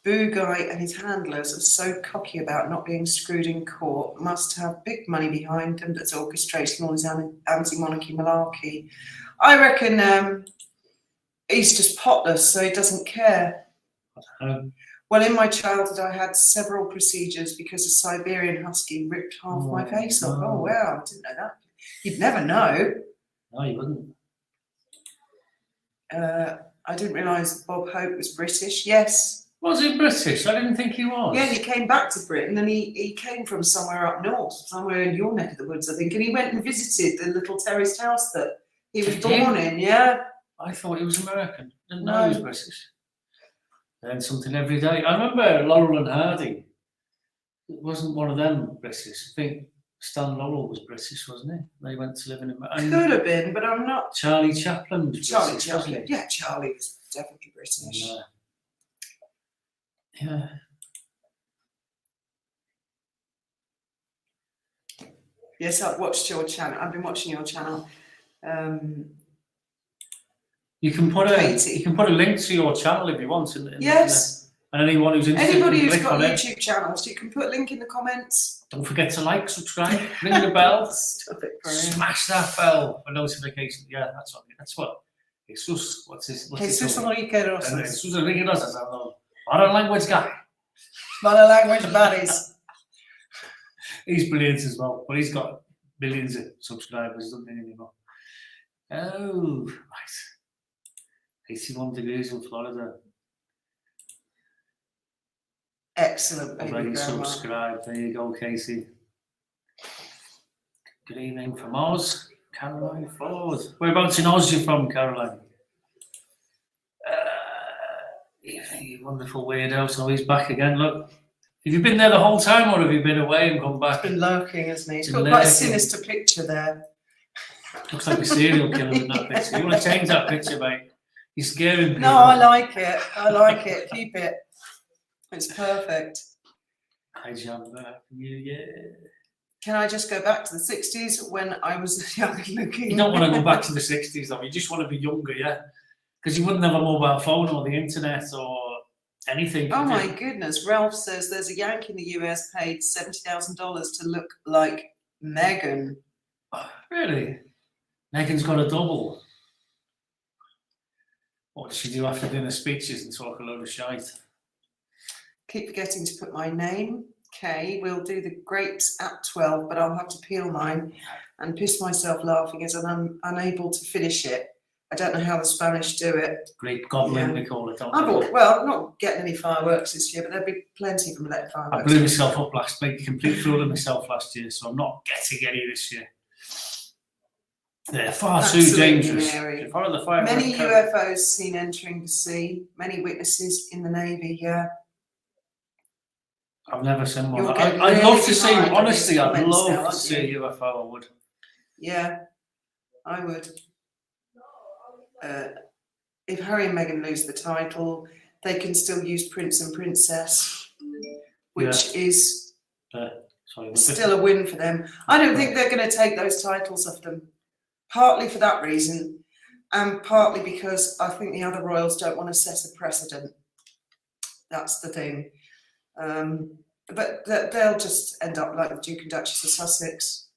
Boo Guy and his handlers are so cocky about not being screwed in court. Must have big money behind them that's orchestrating all his anti-monarchy malarkey. I reckon he's just potless, so he doesn't care. Well, in my childhood, I had several procedures because a Siberian husky ripped half my face off. Oh, wow, I didn't know that. You'd never know. No, you wouldn't. I didn't realise Bob Hope was British. Yes. Was he British? I didn't think he was. Yeah, he came back to Britain and he came from somewhere up north, somewhere in your neck of the woods, I think. And he went and visited the little terraced house that he was born in, yeah. I thought he was American. Didn't know he was British. Learn something every day. I remember Laurel and Hardy. It wasn't one of them British. I think Stan Laurel was British, wasn't he? They went to live in America. Could have been, but I'm not. Charlie Chaplin was Charlie British, Chaplin. wasn't he? Yeah, Charlie was definitely British. Yeah. Yes, I've watched your channel. I've been watching your channel. You can put a Katie. you can put a link to your channel if you want. Yes. And anyone who's interested, Anybody can who's click got on YouTube channels, you can put a link in the comments. Don't forget to like, subscribe, ring the bell, Stop it, Brian. smash that bell for notifications. Yeah, that's what. Jesus, what's his? Jesus Enrique Rosas. Jesus Enrique Rosas. I'm a modern language guy. Modern language buddies. He's brilliant as well, but he's got millions of subscribers, doesn't he anymore? Oh, right. 81 degrees in Florida. Excellent, baby Already grandma. subscribed. There you go, Casey. Good evening from Oz, Caroline Ford. Whereabouts in Oz you from, Caroline? You wonderful weirdo. So he's back again. Look, have you been there the whole time, or have you been away and come back? He's been lurking, hasn't he? He's Been got quite a lurking. sinister picture there. Looks like a serial killer in that picture. You want to change that picture, mate? You're scaring people. No, I like it. I like it. Keep it. It's perfect. Hi, Jan. Yeah. Can I just go back to the 60s when I was young looking? You don't want to go back to the 60s, though. You just want to be younger, yeah? Because you wouldn't have a mobile phone or the internet or anything. Oh my goodness. Ralph says there's a Yank in the US paid $70,000 to look like Meghan. Really? Meghan's got a double. What does she do after doing her speeches and talk a load of shite? Keep forgetting to put my name. Kay, we'll do the grapes at 12, but I'll have to peel mine and piss myself laughing as I'm unable to finish it. I don't know how the Spanish do it. Grape goblin, Yeah. we call it. I bought, well, I'm not getting any fireworks this year, but there'll be plenty of them letting I fireworks. blew myself up made a complete fool of myself last year, so I'm not getting any this year. They're far too Absolutely, dangerous. Mary. If I were the firework Many code- UFOs seen entering the sea. Many witnesses in the Navy, yeah. I've never seen one. You'll I'd get love really to see, behind on honestly, these I'd comments love now, to aren't see you? a UFO, I would. Yeah, I would. If Harry and Meghan lose the title, they can still use Prince and Princess, which is Sorry, still a win for them. I don't think they're going to take those titles off them, partly for that reason, and partly because I think the other royals don't want to set a precedent. That's the thing. But they'll just end up like the Duke and Duchess of Sussex.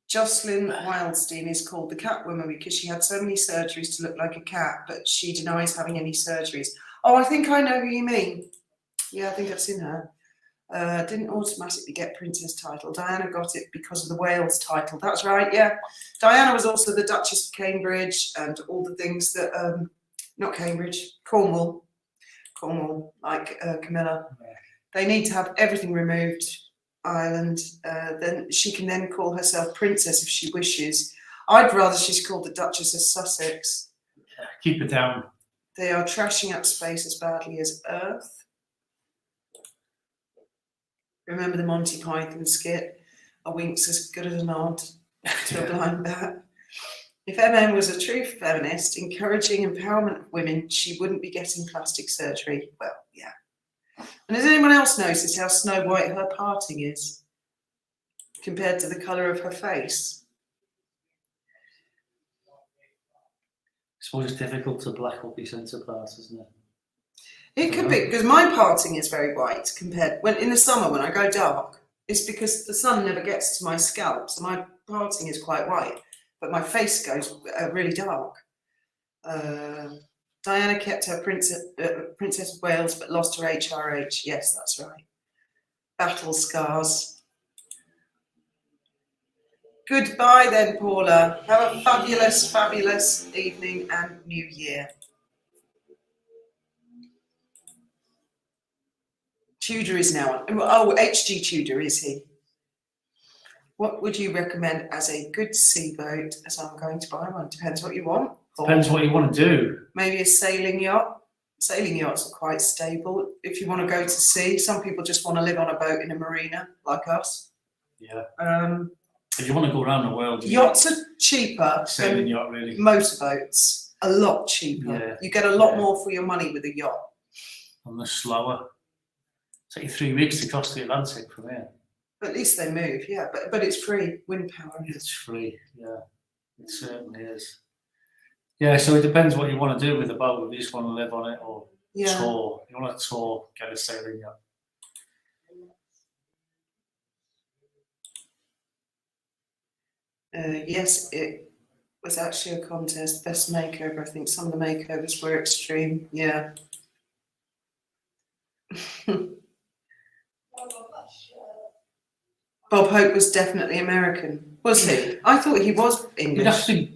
Jocelyn Wildstein is called the Catwoman because she had so many surgeries to look like a cat, but she denies having any surgeries. Oh, I think I know who you mean. Yeah, I think I've seen her. Didn't automatically get Princess title. Diana got it because of the Wales title. That's right, yeah. Diana was also the Duchess of Cambridge and all the things that, not Cambridge, Cornwall, like Camilla. They need to have everything removed. Ireland, then she can then call herself princess if she wishes. I'd rather she's called the Duchess of Sussex. Keep it down. They are trashing up space as badly as Earth. Remember the Monty Python skit? A wink's as good as a nod to a blind bat. If MM was a true feminist, encouraging empowerment of women, she wouldn't be getting plastic surgery. Well, yeah. And has anyone else noticed how snow white her parting is compared to the colour of her face? I suppose it's difficult to black up your centre part, isn't it? It could be, because my parting is very white compared, when in the summer when I go dark, it's because the sun never gets to my scalp, so my parting is quite white, but my face goes really dark. Diana kept her Princess of Wales, but lost her HRH. Yes, that's right. Battle scars. Goodbye then, Paula. Have a fabulous, fabulous evening and New Year. Tudor is now on. Oh, HG Tudor, is he? What would you recommend as a good sea boat? As I'm going to buy one. Depends what you want. Depends what you want to do. Maybe a sailing yacht. Sailing yachts are quite stable. If you want to go to sea, some people just want to live on a boat in a marina, like us. Yeah. If you want to go around the world, yachts are cheaper sailing than yacht, really. motorboats. A lot cheaper. Yeah. You get a lot more for your money with a yacht. And they're slower. Take you 3 weeks to cross the Atlantic from here. At least they move, yeah. But it's free, wind power. It's free, yeah. It certainly is. Yeah, so it depends what you want to do with the boat. If you just want to live on it or tour. If you want to tour, get a sailing yacht. Yes, it was actually a contest. Best makeover. I think some of the makeovers were extreme. Yeah. Bob Hope was definitely American. Was he? I thought he was English. You'd have to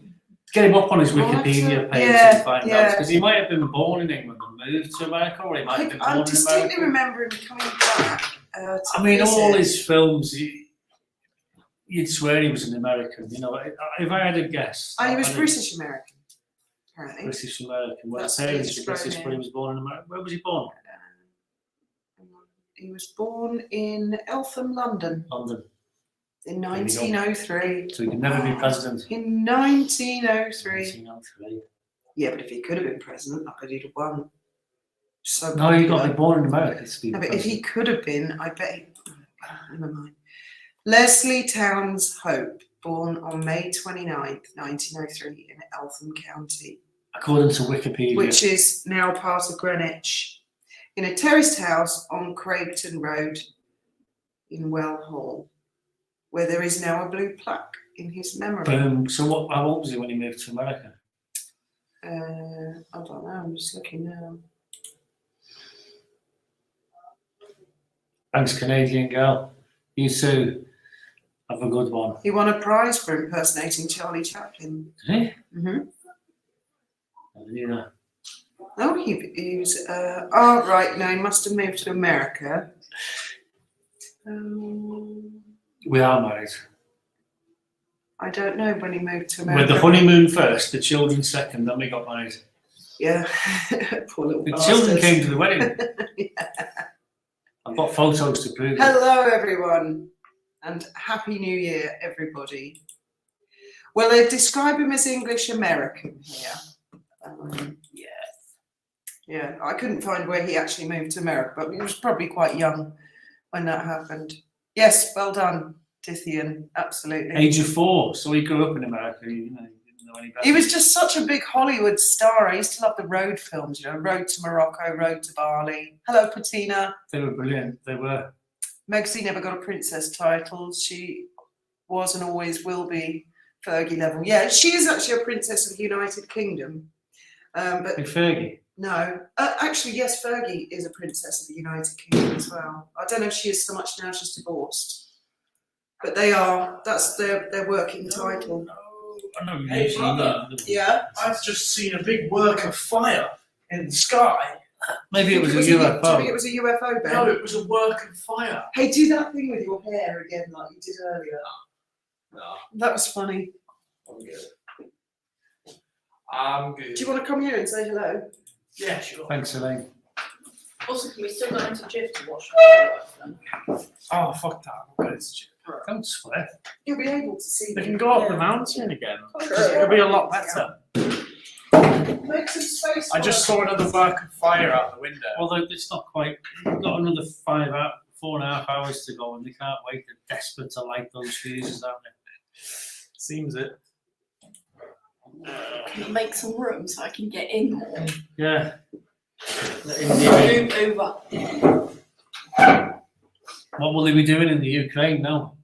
get him up on his Wikipedia page and find out. Because he might have been born in England and moved to America, or he might have been born in America. I distinctly remember him coming back. I mean, all his films, you'd swear he was an American. You know, if I had a guess. He was British American, apparently. British American. Well, his parents were British, but he was born in America. Where was he born? He was born in Eltham, London. London. In 1903. So he could never be president. In 1903. 1903. Yeah, but if he could have been president, I bet he'd have won. So no, he got to be born in America to be no, but president. if he could have been, I bet he... Never mind. Leslie Towns Hope, born on May 29th, 1903 in Eltham County. According to Wikipedia. Which is now part of Greenwich. In a terraced house on Craigton Road in Well Hall, where there is now a blue plaque in his memory. So how old was he when he moved to America? I don't know, I'm just looking now. Thanks, Canadian girl. You too. Have a good one. He won a prize for impersonating Charlie Chaplin. Did he? Mm-hmm. I didn't know. Oh, he was, right, no, he must have moved to America. We are married. I don't know when he moved to America. With the honeymoon first, the children second, then we got married. Yeah, poor little The bastards. children came to the wedding. Yeah. I've got photos to prove it. Hello, everyone, and Happy New Year, everybody. Well, they describe him as English American here. Yeah, I couldn't find where he actually moved to America, but he was probably quite young when that happened. Yes, well done, Tithian, absolutely. Age of 4, so he grew up in America. You know, he didn't know any better. He was just such a big Hollywood star. I used to love the road films, you know, Road to Morocco, Road to Bali. Hello, Patina. They were brilliant. They were. Megsy never got a princess title. She was and always will be Fergie level. Yeah, she is actually a princess of the United Kingdom. But Hey, Fergie. no, actually, yes, Fergie is a princess of the United Kingdom as well. I don't know if she is so much now, she's divorced. But they are, that's their working title. I know. Hey, brother. Yeah. I've just seen a big work of fire in the sky. Maybe it was a Do you UFO. think it was a UFO, Ben? No, it was a work of fire. Hey, do that thing with your hair again like you did earlier. No. That was funny. I'm good. I'm good. Do you want to come here and say hello? Yeah, sure. Thanks, Elaine. Also, can we still go into Jiv to watch fireworks then? Oh, fuck that. I'm going to gym. Don't swear. You'll be able to see They them. can go up Yeah. the mountain again. True. It'll be a lot better. Make some space. I just saw another work of fire out the window. Although it's not quite, we've got another 4.5 hours to go, and they can't wait. They're desperate to light those fuses, aren't they? Seems it. Can you make some room so I can get in more? Yeah. In Move over. what will they be doing in the Ukraine now?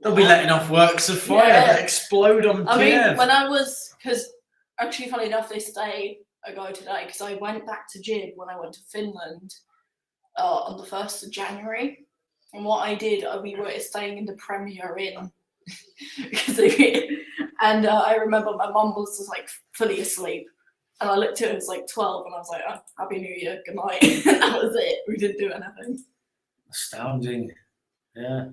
They'll be letting off works of fire Yeah. that explode on I mean, Kiev. when I was, because actually, funny enough, this day ago today, because I went back to Jib when I went to Finland on the 1st of January. And what I did, we were staying in the Premier Inn. because and I remember my mum was just like fully asleep. And I looked at it, it was like 12, and I was like, oh, Happy New Year, good night. And that was it. We didn't do anything. Astounding. Yeah.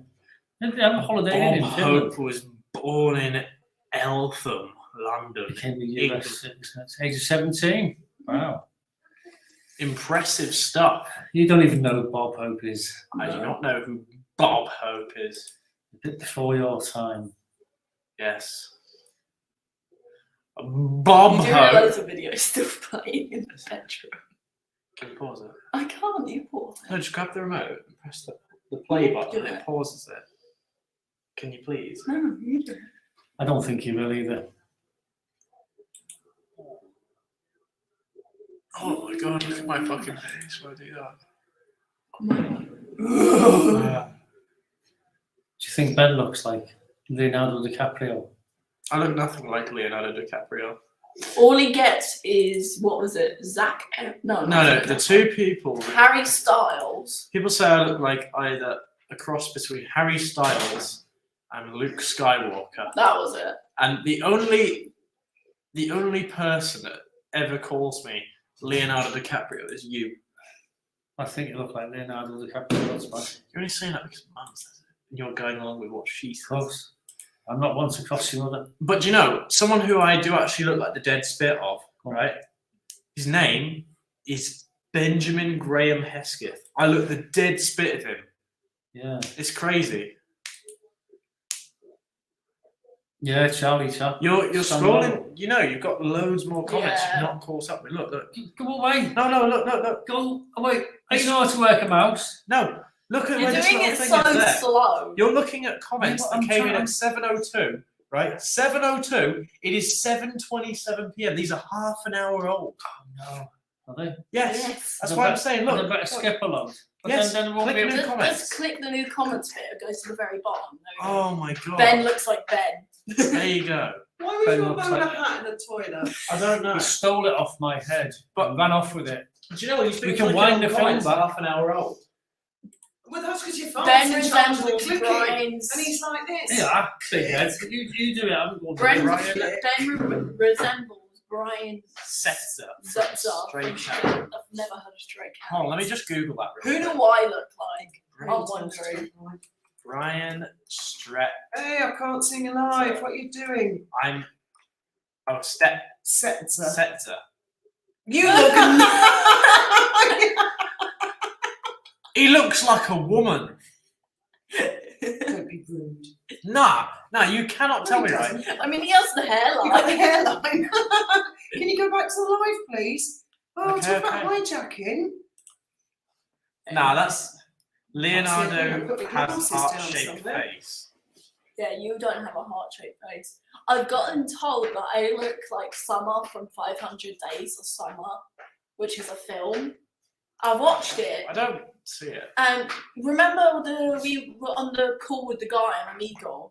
Didn't they have a holiday in Bob Finland? Hope was born in Eltham, London. Became a US citizen at the age of 17. Wow. Impressive stuff. You don't even know who Bob Hope is. I do not know who Bob Hope is. A bit before your time. Yes. Bob You do Hope. realise the video is still playing in the bedroom. Can you pause it? I can't, you pause it. No, just grab the remote and press the play button Do and it. it pauses it. Can you please? No, you do it. I don't think you will either. Oh my god, look at my fucking face when I do that. Do you think Ben looks like Leonardo DiCaprio? I look nothing like Leonardo DiCaprio. All he gets is, what was it, Zach? No, No, the two people. Harry Styles. People say I look like either a cross between Harry Styles and Luke Skywalker. That was it. And the only person that ever calls me Leonardo DiCaprio is you. I think you look like Leonardo DiCaprio. That's fine. You're only saying that because Mum says it. And you're going along with what she says. Close. I'm not one to cross the other. But you know, someone who I do actually look like the dead spit of, right? His name is Benjamin Graham Hesketh. I look the dead spit of him. Yeah. It's crazy. Yeah, Charlie Chap. You're Someone- scrolling. You know, you've got loads more comments Yeah. you've not caught up with. Look. Go away. No, look. Go away. I know how to work a mouse. No, look at You're where this doing little it thing so is there. slow. You're looking at comments Yeah, but that I'm came in trying- at 7:02, right? 7:02. It is 7:27 p.m. These are half an hour old. Oh, no. Are they? Yes, that's They why I'm better- saying. They Look, better skip along. But Yes, then it won't click be able new to- comments. Let's click the new comments bit. It goes to the very bottom. There we go. oh my god. Ben looks like Ben. There you go. Why was Ben your looks bowler like- hat in the toilet? I don't know. He stole it off my head, but ran off with it. Do you know what? We can wind the film back. half an hour old. Well, that's because your phone's Ben in charge of the resembles clicking. Brian's. And he's like this. Yeah, big you do it. I'm going to Ben, Ryan. resembles Brian's Setzer. Zetzer. Straight from cat. I've never had a stray cat. Hold on, let me just Google that. Who real do quick. I look like? I'm wondering. Brian Stret. Hey, I can't sing alive. What are you doing? I'm. Oh, Setzer. Setzer. You look. He looks like a woman. Don't be rude. Nah, you cannot tell No, me he right. doesn't. I mean, he has the You got the hairline. hairline. Can you go back to the live, please? Oh, Okay, talk about okay. hijacking. Nah, that's I've Leonardo got my has glasses a down heart-shaped somewhere. face. Yeah, you don't have a heart-shaped face. I've gotten told that I look like Summer from 500 Days of Summer, which is a film. I watched it, I don't see it. and remember we were on the call with the guy on Amigo,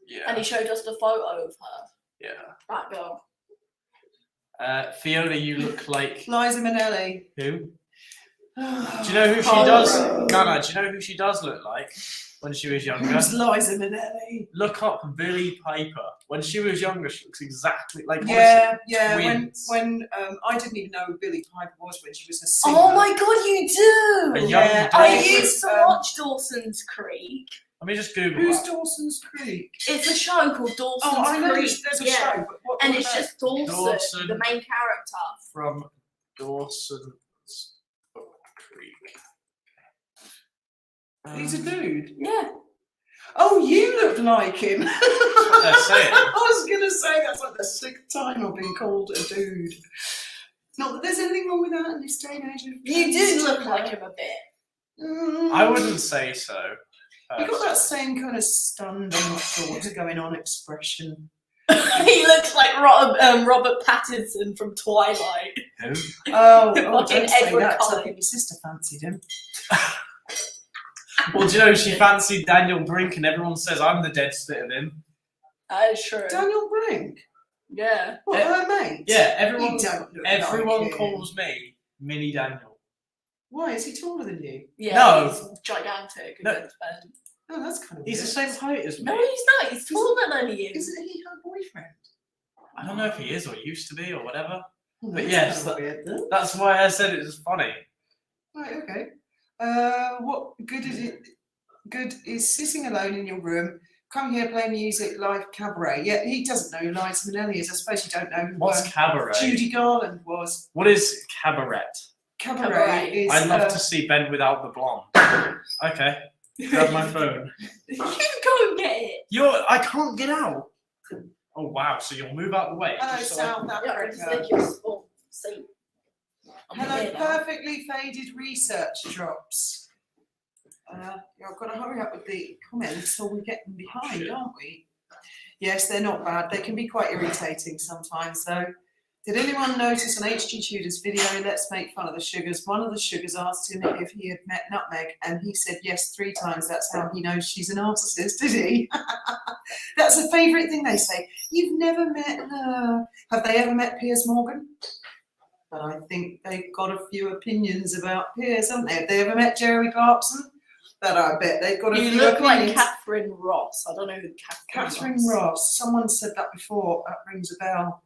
and Yeah. he showed us the photo of her, Yeah. that girl. Fiona, you look like Liza Minnelli. who? Do you know who she does? Gunnar, do you know who she does look like when she was younger? Who's Liza Minnelli? Look up Billie Piper. When she was younger, she looks exactly like. Yeah, honestly, yeah. twins. When I didn't even know who Billie Piper was when she was a singer. Oh my god, you A do! young Yeah, I Dawson. used to watch Dawson's Creek. Let me just Google Who's that. Dawson's Creek? It's a show called Dawson's Oh, I know Creek. there's a yeah. show, but what? And what it's about- just Dawson, the main character. From Dawson's Creek. He's a dude. Yeah. Oh, you look like him. That's what they're saying. I was gonna say that's like the sixth time I've been called a dude. Not that there's anything wrong with that in this day and age. You do look like him a bit. I wouldn't say so. You got that same kind of stunned, I'm not sure what's going on expression. He looks like Robert Pattinson from Twilight. Who? Oh, Fucking don't say Edward that, 'cause I Cullen. think my sister fancied him. Well, do you know she fancied Daniel Brink, and everyone says I'm the dead spit of him. That is true. Daniel Brink? Yeah. What, her mate? Yeah, You don't look everyone like him. calls me Mini Daniel. Why, is he taller than you? Yeah. No. He's gigantic. No. against Ben. Oh, that's kind of He's the weird. same height as me. No, he's not. He's taller than you. Isn't he her boyfriend? I don't know if he is or used to be or whatever. Oh, But that's yes, kind of weird, then. That's why I said it was funny. Right, okay. What good is it? Good is sitting alone in your room, come here, play music, live cabaret. Yeah, he doesn't know who Liza Minnelli is. I suppose you don't know who What's cabaret? Judy Garland was. What is cabaret? Cabaret, Cabaret. is. I'd love to see Ben without the blonde. Okay, grab my phone. You go and get it. I can't get out. Oh wow! So you'll move out the way. Hello, just so I South can- Yeah, just Africa. take your small seat. I'm Hello, here now. perfectly faded research drops. Yeah, I've got to hurry up with the comments or we're getting behind, shit. aren't we? Yes, they're not bad. They can be quite irritating sometimes, though. Did anyone notice on HG Tudor's video, Let's Make Fun of the Sugars? One of the Sugars asked him if he had met Nutmeg, and he said yes 3 times. That's how he knows she's a narcissist, did he? That's a favourite thing they say. You've never met her. Have they ever met Piers Morgan? But I think they've got a few opinions about Piers, haven't they? Have they ever met Jeremy Clarkson? But I bet they've got a You few look like opinions. Catherine Ross. I don't know who Catherine Ross. Someone said that before. That rings a bell.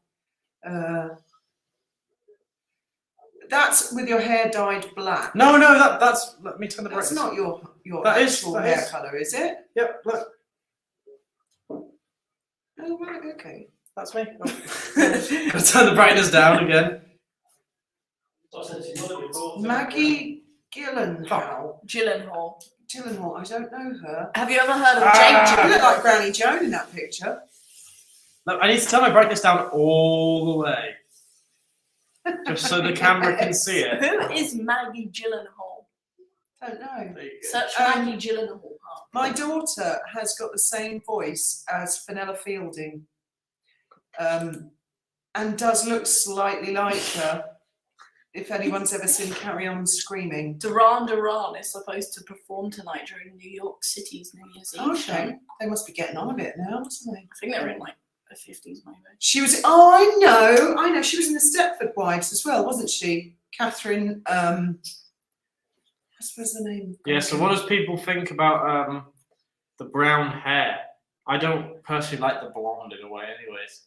That's with your hair dyed black. No, that's. Let me turn the That's brightness. not your That is- actual that hair is. colour, is it? Yep, look, Oh, right, okay. that's me. Oh. Gotta turn the brightness down again. Maggie Gyllenhaal. Gyllenhaal. Gyllenhaal, I don't know her. Have you ever heard of Ah. You Jake look like Granny Joan in that picture. Look, I need to turn my brightness down all the way, just so the camera can see it. Who is Maggie Gyllenhaal? Don't know. There you go. Search Um, Maggie Gyllenhaal. My daughter has got the same voice as Fenella Fielding, and does look slightly like her. If anyone's ever seen Carry On Screaming. Duran Duran is supposed to perform tonight during New York City's New Year's Eve show. Okay, they must be getting on a bit now, mustn't they? I think they're in like the 50s maybe. She was. Oh, I know. She was in the Stepford Wives as well, wasn't she? Catherine. I suppose the name. Yeah. So, what does people think about the brown hair? I don't personally like the blonde in a way, anyways.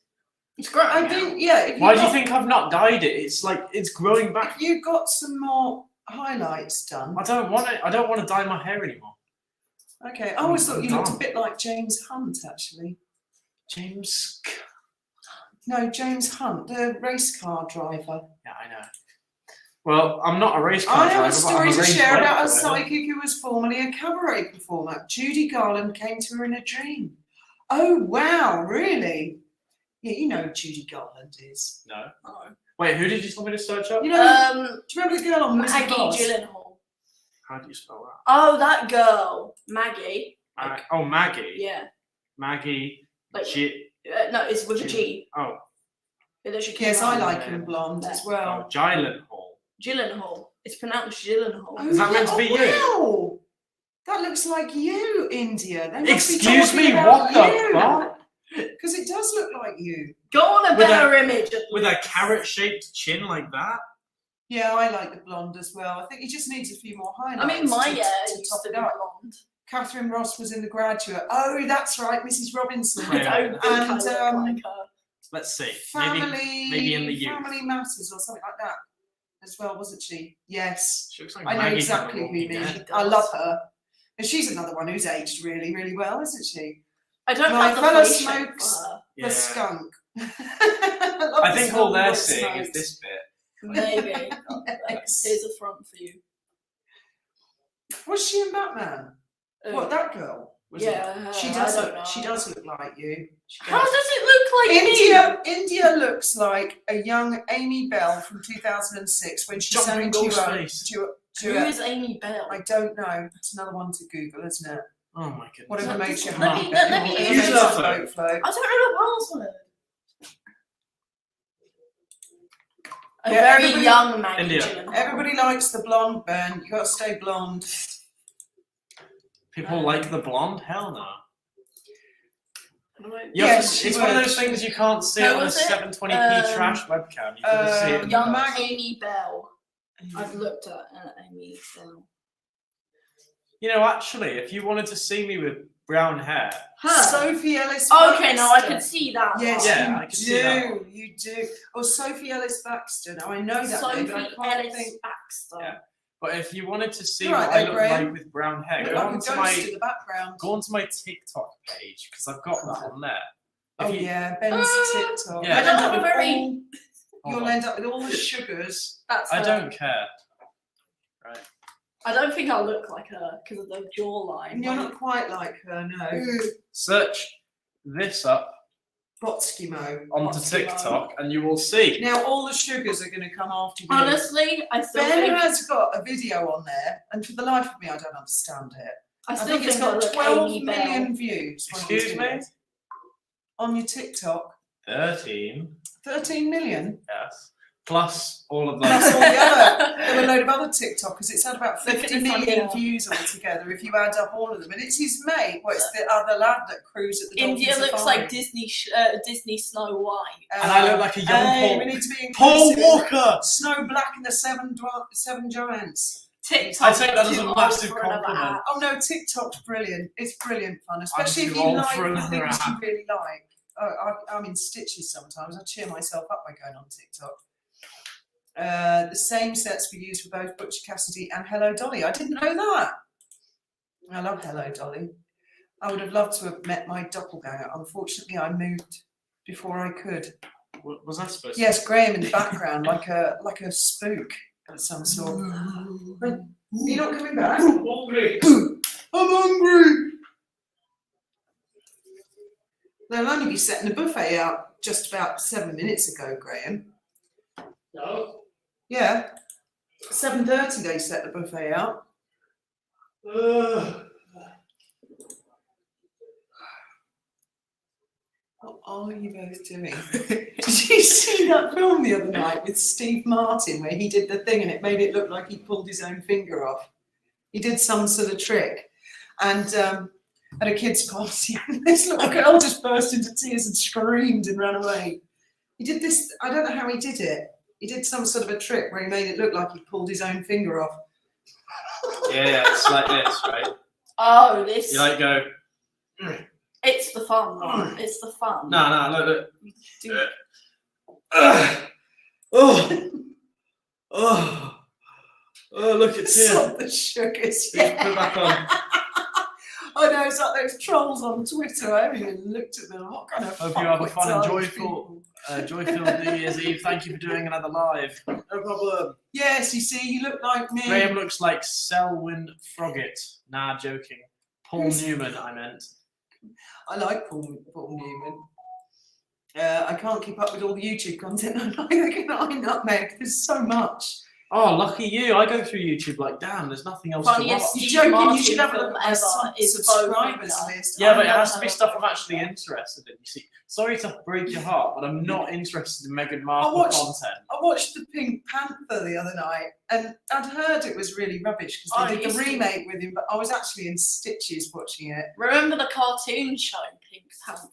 It's great. I think. Yeah. If Why do got- you think I've not dyed it? It's like it's growing back. If you got some more highlights done. I don't want it. I don't want to dye my hair anymore. Okay. I always thought you looked a Done. bit like James Hunt, actually. James. No, James Hunt, the race car driver. Yeah, I know. Well, I'm not a race car I driver. have a story but to I'm share race about a bike driver. psychic who was formerly a cabaret performer. Judy Garland came to her in a dream. Oh, wow, really? Yeah, you know who Judy Garland is. No. Oh. Wait, who did you tell me to search up? You know, do you remember the girl on Maggie Mr. Boss? Gyllenhaal. How do you spell that? Oh, that girl, Maggie. Oh, Maggie. Yeah. Maggie. Like, G. no, it's with a G. Oh, Yes, I like Yeah. him blonde as oh, well. Gyllenhaal. Gyllenhaal. It's pronounced Gyllenhaal. Oh, Is that meant to be you? wow. That looks like you, India. They must be Excuse talking me, about what the you. fuck? Because it does look like you. Go on a With better image. at With a least. carrot-shaped chin like that? Yeah, I like the blonde as well. I think he just needs a few more highlights. I mean, my to hair top used to it be up. blonde. Catherine Ross was in The Graduate. Oh, that's right, Mrs. Robinson. Yeah. I don't think I look like her. Let's see. Family, maybe in the youth. Family Matters or something like that as well, wasn't she? Yes. She looks like I know Maggie from exactly The who you Walking mean. Dead. I love her. And she's another one who's aged really, really well, isn't she? I don't My have the fellow face shape smokes. for her. Yeah. The skunk. I think all they're seeing is this bit. Maybe. Yes. Here's a front for you. Was she in Batman? What, that girl? Was it? Yeah, She I does don't look. know. She does look like you. She How does. does it look like me? India looks like a young Amy Bell from 2006 when she sang Jumping to Ghost Who is Amy Bell? I don't know. That's another one to Google, isn't it? Oh my goodness. Whatever makes you Let happy. me- let me Whatever use makes that your phone. boat float. I don't know the password. A Yeah, very everybody- young Maggie India. Gyllenhaal. Everybody likes the blonde burn. You got to stay blonde. People like the blonde? Hell no. Yes, it's she one of would. those things you can't see Who on a was it? 720p trash webcam. You've got to see it. in Young person. Amy Bell. I've looked at Amy Bell. You know, actually, if you wanted to see me with brown hair, Her. Sophie Ellis. Okay, no, I Baxter. could see that. Yes, one. Yeah, you I can see that do. You do. Oh, Sophie Ellis Baxter. Now I know that Sophie name, but I can't Ellis think. Baxter. Yeah. but if you wanted to see You're what right I there, look Graham. like with brown hair, Look go like a onto ghost my in the background. go onto my TikTok page because I've got that on there. If Oh you, yeah, Ben's TikTok. Yeah. I don't have a with very. all- hold You'll on. end up with all the sugars. That's I her. don't care. Right. I don't think I look like her because of the jawline. You're not quite like her, no. Search this up Botskimo. onto What's TikTok and you will see. Now all the sugars are going to come after you. Honestly, I still Ben think has got a video on there, and for the life of me, I don't understand it. I I still think it's I got look 12 Amy million Bell. views. when Excuse you do me? it. On your TikTok, 13. 13 million. Yes. Plus all of Plus those. all the other. There were a load of other TikTokers. It's had about Look at 50 this one million here. views altogether if you add up all of them. And it's his mate. Well, it's the other lad that crews at the India Dolphin looks Safari. like Disney Snow White. And I look like a young hey, Paul. we need to be Paul inclusive. Walker! Snow Black and the Seven Giants. TikTok. I take that as too a old massive for another compliment. app. Oh no, TikTok's brilliant. It's brilliant fun, especially I'm if too you old like for the another things you app. really like. I'm in stitches sometimes. I cheer myself up by going on TikTok. The same sets were used for both Butcher Cassidy and Hello Dolly. I didn't know that. I love Hello Dolly. I would have loved to have met my doppelganger. Unfortunately, I moved before I could. What was that supposed to Yes, Graham in the background, like a spook of some sort. Are you not coming back? I'm hungry. I'm hungry. They'll only be setting the buffet out just about 7 minutes ago, Graham. No. Yeah. 7:30 they set the buffet out. What are you both doing? Did you see that film the other night with Steve Martin where he did the thing and it made it look like he pulled his own finger off? He did some sort of trick. And at a kid's party, this little girl just burst into tears and screamed and ran away. He did this, I don't know how he did it. He did some sort of a trick where he made it look like he pulled his own finger off. Yeah, it's like this, right? Oh, this. You like go. It's the fun, man. It's the fun. No, look. Do- Look, it's here. Stop the sugars. Put it back on. I know, it's like those trolls on Twitter. I haven't even looked at them. What kind of Hope you have a fuckwits fun and are these joyful, people? joy-filled New Year's Eve. Thank you for doing another live. No problem. Yes, you see, you look like me. Graham looks like Selwyn Froggatt. Nah, joking. Paul Newman, I meant. I like Paul Newman. I can't keep up with all the YouTube content. Neither can I, Nutmeg. There's so much. Oh, lucky you. I go through YouTube like, damn, there's nothing else Funniest to watch. You're Steve joking, you Martin should have a film look at my ever is subscribers Bowfinger. list. Yeah, I've but it never has to be had stuff a- I'm actually interested in. You see, sorry to break your heart, but I'm not interested in Meghan Markle watched- content. I watched the Pink Panther the other night, and I'd heard it was really rubbish because Oh, they did used the to- remake with him, but I was actually in stitches watching it. Remember the cartoon show Pink Panther?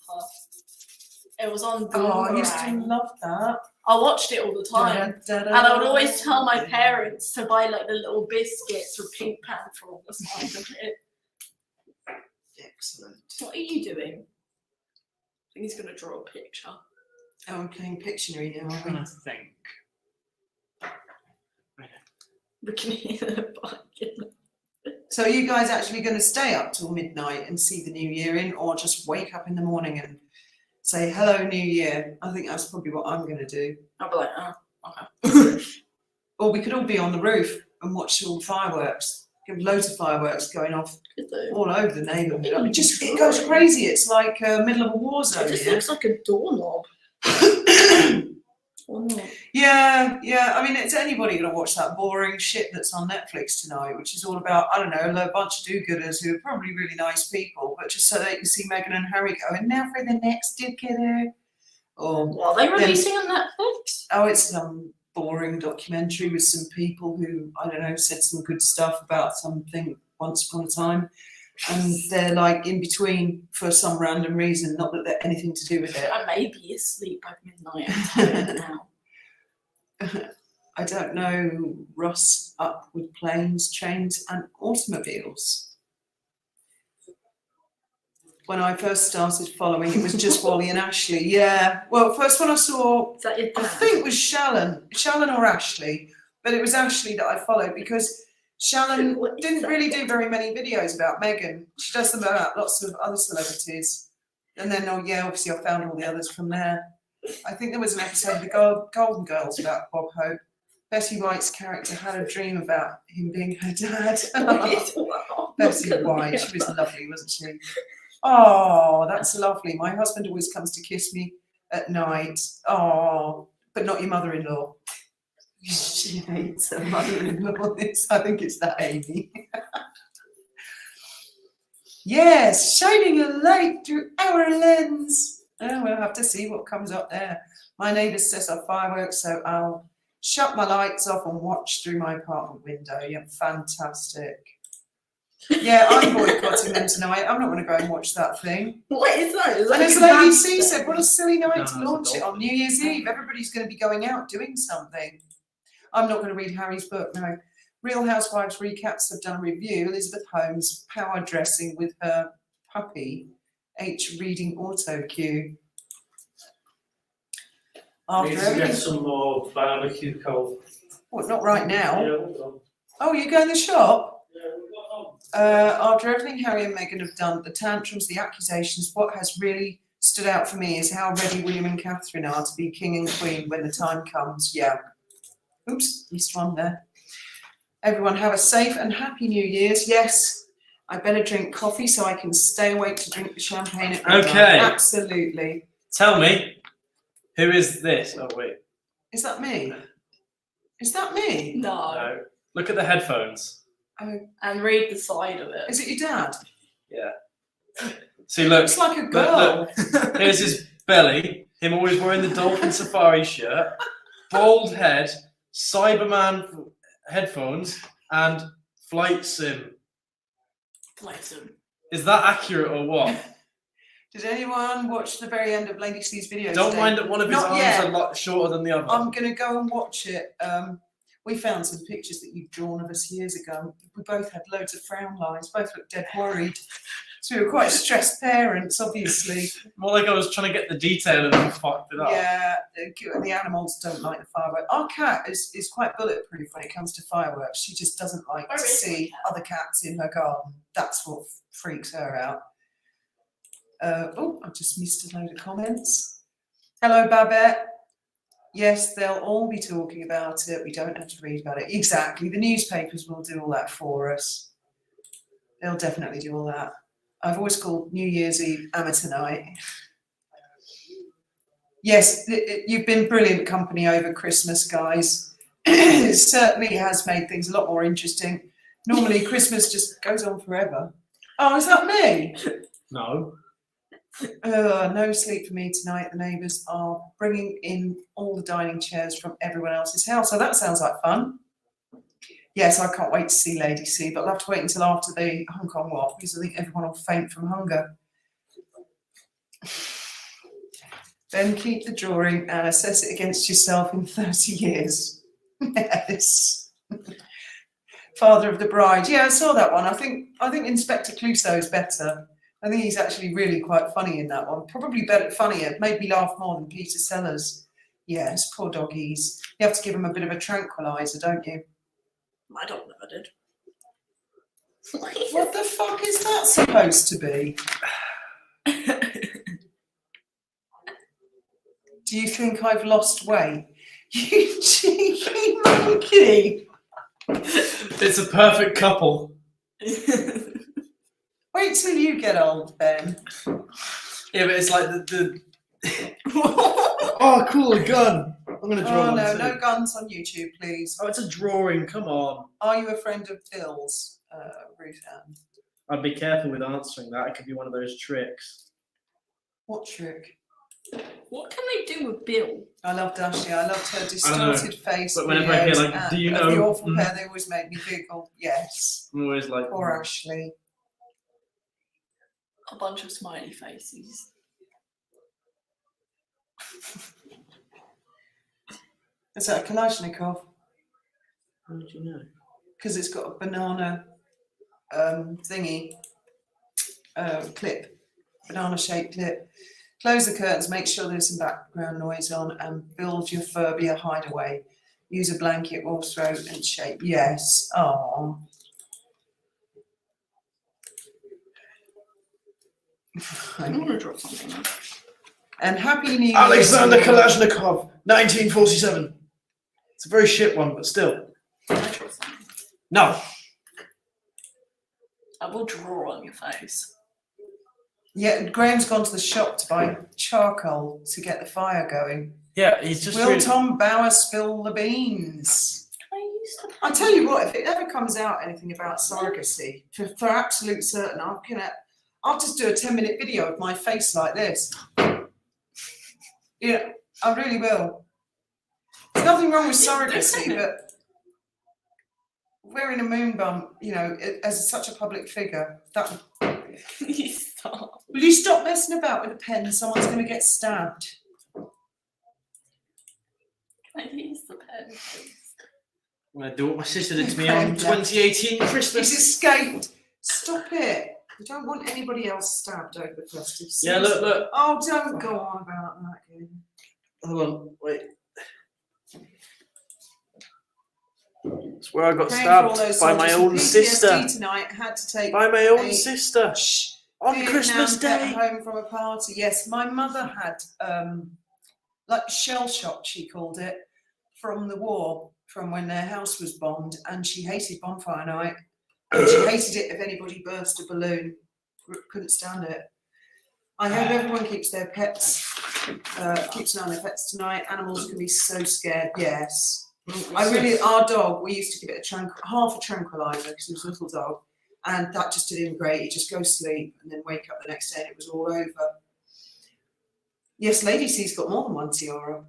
It was on Oh, I used to Boomerang. love that. I watched it all the time. And And I would always tell my parents to buy like the little biscuits with Pink Panther on the side of it. Excellent. What are you doing? I think he's going to draw a picture. Oh, I'm playing Pictionary now, I'm aren't we? trying to think. We can hear the bike. So are you guys actually going to stay up till midnight and see the new year in, or just wake up in the morning and say, hello, new year? I think that's probably what I'm going to do. I'll be like, oh, okay. Or we could all be on the roof and watch all the fireworks. Give loads of fireworks going off Could do. all over the neighbourhood. I mean, it goes crazy. It's like middle of a war zone. It just here. looks like a doorknob. Or not. Yeah. I mean, it's anybody going to watch that boring shit that's on Netflix tonight, which is all about, I don't know, a bunch of do-gooders who are probably really nice people, but just so they can see Meghan and Harry going, now for the next do-gooder. Or, What are they releasing on Netflix? oh, it's some boring documentary with some people who, I don't know, said some good stuff about something once upon a time. And they're like in between for some random reason, not that they're anything to do with it. I may be asleep by midnight. I'm tired now. I don't know, Ross up with planes, trains and automobiles. When I first started following, it was just Wally and Ashley. Yeah. Well, first one I saw, Is that your I dad? think it was Shallan or Ashley, but it was Ashley that I followed because Shallan What is didn't that? really do very many videos about Meghan. She does them about lots of other celebrities. And then, oh yeah, obviously I found all the others from there. I think there was an episode of the Golden Girls about Bob Hope. Betty White's character had a dream about him being her dad. Betty White, she was lovely, wasn't she? Oh, that's lovely. My husband always comes to kiss me at night. Oh, but not your mother-in-law. She hates her mother-in-law. I think it's that Amy. Yes, shining a light through our lens. Oh, we'll have to see what comes up there. My neighbour sets off fireworks, so I'll shut my lights off and watch through my apartment window. Yeah, fantastic. Yeah, I'm boycotting them tonight. I'm not going to go and watch that thing. What is that? Is that And as like a Lady bad C thing? said, what a silly night No, to it's a launch it on dolphin. New Year's Eve. Everybody's going to be going out doing something. I'm not going to read Harry's book, no. Real Housewives Recaps have done a review. Elizabeth Holmes power dressing with her puppy. H reading auto cue. After Need to get everything, some more barbecue coal. what, not right now. Yeah, hold on. Oh, you go in the shop? Yeah, we've got on. After everything Harry and Meghan have done, the tantrums, the accusations, what has really stood out for me is how ready William and Catherine are to be king and queen when the time comes. Yeah. Oops, missed one there. Everyone have a safe and happy New Year's. Yes, I better drink coffee so I can stay awake to drink the champagne at midnight. Okay. Absolutely. Tell me, who is this? Oh wait, Is that me? Is that me? No. no. Look at the headphones. Oh, And read the side of it. is it your dad? Yeah. See, look. Looks like a girl. Look. Here's his belly. Him always wearing the dolphin safari shirt. Bald head. Cyberman headphones and flight sim. Bless him. Is that accurate or what? Did anyone watch the very end of Lady C's video Don't today? mind that one of his Not arms yet. are a lot shorter than the other. I'm going to go and watch it. We found some pictures that you've drawn of us years ago. We both had loads of frown lines, both looked dead worried. So we were quite stressed parents, obviously. More like I was trying to get the detail and then fucked it up. Yeah, the animals don't like the fireworks. Our cat is quite bulletproof when it comes to fireworks. She just doesn't like Oh, to really? see other cats in her garden. That's what freaks her out. Oh, I just missed a load of comments. Hello, Babette. Yes, they'll all be talking about it. We don't have to read about it. Exactly. The newspapers will do all that for us. They'll definitely do all that. I've always called New Year's Eve amateur night. Yes, you've been brilliant company over Christmas, guys. It certainly has made things a lot more interesting. Normally, Christmas just goes on forever. Oh, is that me? No. No sleep for me tonight. The neighbours are bringing in all the dining chairs from everyone else's house. So that sounds like fun. Yes, I can't wait to see Lady C, but I'll have to wait until after the Hong Kong walk because I think everyone will faint from hunger. Then keep the drawing and assess it against yourself in 30 years. Yes. Father of the Bride. Yeah, I saw that one. I think Inspector Clouseau is better. I think he's actually really quite funny in that one. Probably better, funnier. Made me laugh more than Peter Sellers. Yes, poor doggies. You have to give them a bit of a tranquilizer, don't you? I don't know. I did. What the fuck is that supposed to be? Do you think I've lost weight? You cheeky monkey! It's a perfect couple. Wait till you get old, Ben. Yeah, but it's like the Oh, cool, a gun. I'm gonna draw Oh one no, too. no guns on YouTube, please. Oh, it's a drawing. Come on. Are you a friend of Bill's, Ruth Ann? I'd be careful with answering that. It could be one of those tricks. What trick? What can they do with Bill? I loved Ashley. I loved her distorted face. But whenever I hear, videos like, do you and know- the awful hair, they always make me giggle. Yes. I'm always like, Poor Ashley. A bunch of smiley faces. Is that a Kalashnikov? how did you know? Because it's got a banana thingy clip, banana-shaped clip. Close the curtains, make sure there's some background noise on, and build your phobia hideaway. Use a blanket or throat and shape. Yes. Oh. I'm gonna draw something else. And Happy New Year. Alexander to you. Kalashnikov, 1947. It's a very shit one, but still. Can I draw something? No. I will draw on your face. Yeah, Graham's gone to the shop to buy charcoal to get the fire going. Yeah, he's just. Will Tom Bauer spill the beans? Can I use the I tell you what, if it ever comes out anything about surrogacy, for absolute certain, I'll just do a 10-minute video of my face like this. Yeah, I really will. There's nothing wrong with surrogacy, but wearing a moon bump, as such a public figure, that. Can you stop? Will you stop messing about with a pen? Someone's going to get stabbed. Can I use the pen, please? I'm gonna do what my sister did to me on 2018 He's Christmas. escaped. Stop it. We don't want anybody else stabbed over the festive season. Yeah, look. Oh, don't go on about that again. Hold on, wait. It's where I got Praying for all stabbed those by my soldiers own with sister. PTSD tonight. Had to take By my own a- sister. Shh. On Vietnam Christmas pet Day. home from a party. Yes, my mother had like shell shock, she called it, from the war, from when their house was bombed, and she hated bonfire night. And she hated it if anybody burst a balloon. Couldn't stand it. I hope everyone keeps their pets, keeps an eye on their pets tonight. Animals can be so scared. Yes. Our dog, we used to give it half a tranquilizer because it was a little dog, and that just did him great. He'd just go to sleep and then wake up the next day and it was all over. Yes, Lady C's got more than one tiara.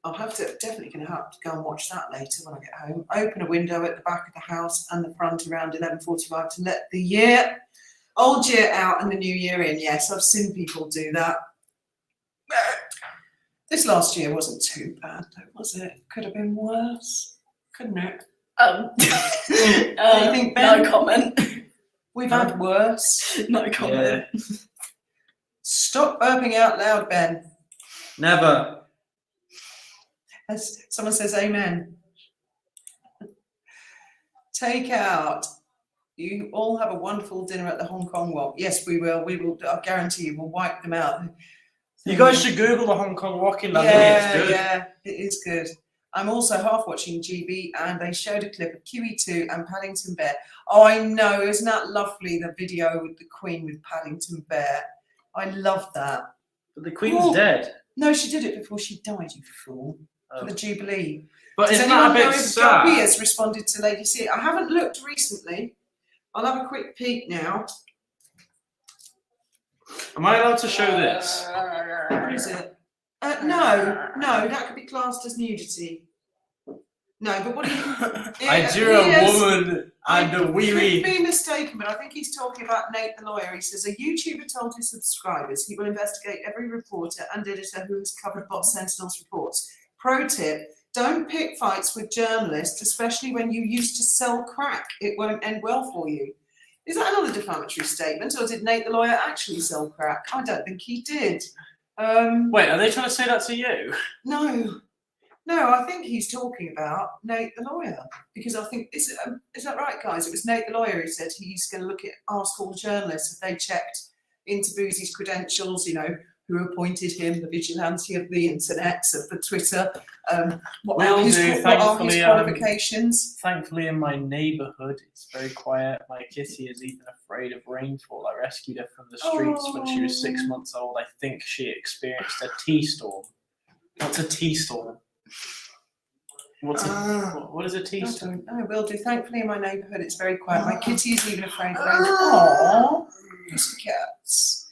Definitely going to have to go and watch that later when I get home. Open a window at the back of the house and the front around 11:45 to let the old year out and the new year in. Yes, I've seen people do that. This last year wasn't too bad, though, was it? Could have been worse, couldn't it? You think, Ben? No comment. We've had worse. No comment. Yeah. Stop burping out loud, Ben. Never. As someone says, amen. Take out. You all have a wonderful dinner at the Hong Kong Wok. Yes, we will. We will. I guarantee you, we'll wipe them out. You guys should Google the Hong Kong Wok in London. Yeah, It's good. yeah, it is good. I'm also half watching GB, and they showed a clip of QE2 and Paddington Bear. Oh, I know. Isn't that lovely, the video with the Queen with Paddington Bear? I love that. But the Queen's Oh. dead. No, she did it before she died, you fool. Oh. For the Jubilee. But Does isn't anyone that a know bit if Dobby sad? has responded to Lady C? I haven't looked recently. I'll have a quick peek now. Am I allowed to show this? What is it? No, that could be classed as nudity. No, but what do you... I drew a woman and a wee Could wee. be mistaken, but I think he's talking about Nate the lawyer. He says a YouTuber told his subscribers he will investigate every reporter and editor who has covered Bot Sentinel's reports. Pro tip, don't pick fights with journalists, especially when you used to sell crack. It won't end well for you. Is that another defamatory statement, or did Nate the lawyer actually sell crack? I don't think he did. Wait, are they trying to say that to you? No, No, I think he's talking about Nate the lawyer, because I think is that right, guys? It was Nate the lawyer who said he's going to ask all the journalists if they checked into Boozy's credentials. You know, who appointed him, the vigilante of the internet, of the Twitter. What are his qualifications? Thankfully, in my neighbourhood, it's very quiet. My kitty is even afraid of rainfall. I rescued her from the streets when she was 6 months old. I think she experienced a tea storm. What's a tea storm? What is a tea storm? I will do. Thankfully, in my neighbourhood, it's very quiet. My kitty is even afraid of rain. Aww, pussycats.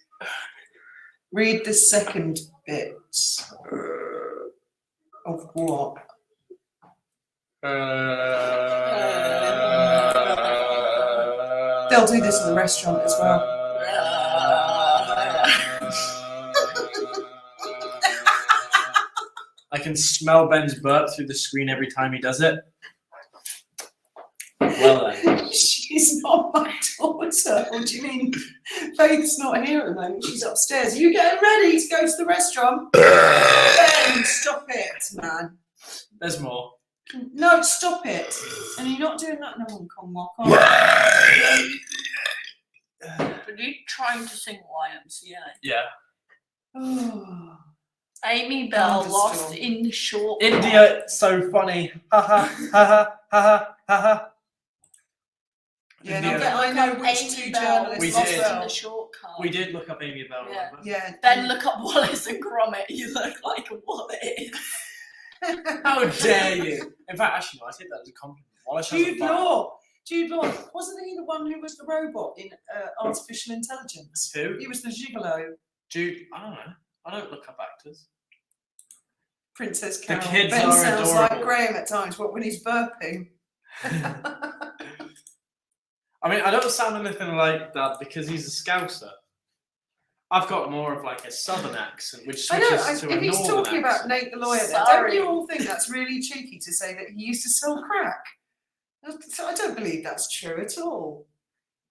Read the second bit. Of what? They'll do this in the restaurant as well. I can smell Ben's burp through the screen every time he does it. Well then. She's not my daughter. What do you mean? Faith's not here at the moment. She's upstairs. Are you getting ready to go to the restaurant? Ben, stop it, man. There's more. No, stop it. And you're not doing that in a Hong Kong walk, are Are you trying to sing YMCA? Yeah. you? Amy Bell Thunderstorm. lost in the short. India, so funny. Ha ha ha ha ha ha ha. Yeah, India. no, I know which Amy two Bell journalists We lost did. in the shortcut. We did look up Amy Bell, Yeah. remember? Yeah. Then look up Wallace and Gromit. You look like a wallet. How dare you? In fact, actually, no, I take that as a compliment. Wallace has a Jude vibe. Law. Jude Law. Wasn't he the one who was the robot in Artificial Intelligence? Who? He was the gigolo. Jude, I don't know. I don't look up actors. Princess Carol. kids Ben are sounds adorable. like Graham at times, what when he's burping. I mean, I don't sound anything like that because he's a Scouser. I've got more of like a southern accent, which I know, switches to a if he's northern talking about accent. Nate the lawyer there, Sorry. don't you all think that's really cheeky to say that he used to sell crack? I don't believe that's true at all.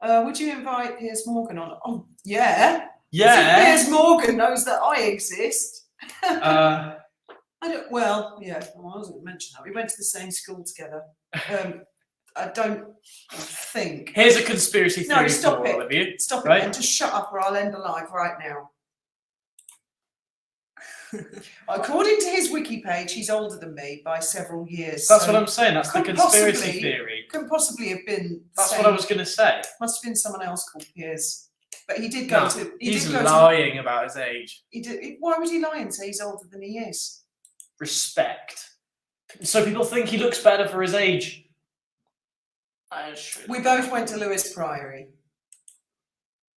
Would you invite Piers Morgan on? Oh, yeah. Yeah. Piers Morgan knows that I exist. Uh, I don't, well, yeah, well, I wasn't going to mention that. We went to the same school together. I don't think. here's a conspiracy No, theory stop for it. all of you. Stop Right. it and just shut up or I'll end the live right now. According to his wiki page, he's older than me by several years. That's so what I'm saying. That's the couldn't conspiracy possibly- theory. Couldn't possibly have been. That's same- what I was going to say. Must have been someone else called Piers. But he did go No, to. he's did go lying about his age. He did. Why would he lie and say he's older than he is? Respect. So people think he looks better for his age. That is true. We both went to Lewis Priory.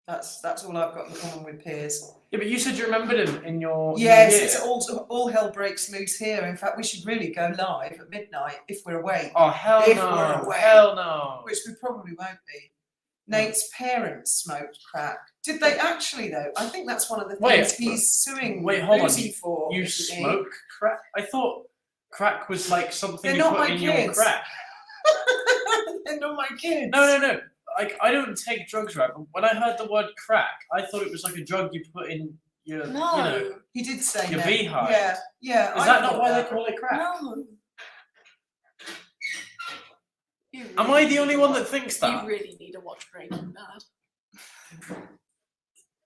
That's all I've got in common with Piers. Yeah, but you said you remembered him in your Yes, year. it's all hell breaks loose here. In fact, we should really go live at midnight if we're awake, Oh hell If no! we're away. Hell no! which we probably won't be. Nate's parents smoked crack. Did they actually though? I think that's one of the Wait, things he's suing wait, hold on. Boozy for. You isn't he? smoke crack? I thought crack was like something They're you not put my in your kids. crack. They're not my kids. No. Like I don't take drugs, right? But when I heard the word crack, I thought it was like a drug you put in your, No. you know. He did say Your that. beehive. Yeah. Is I that not thought why that. they call it crack? No. Am I the only one that thinks that? You really need to watch Breaking Bad.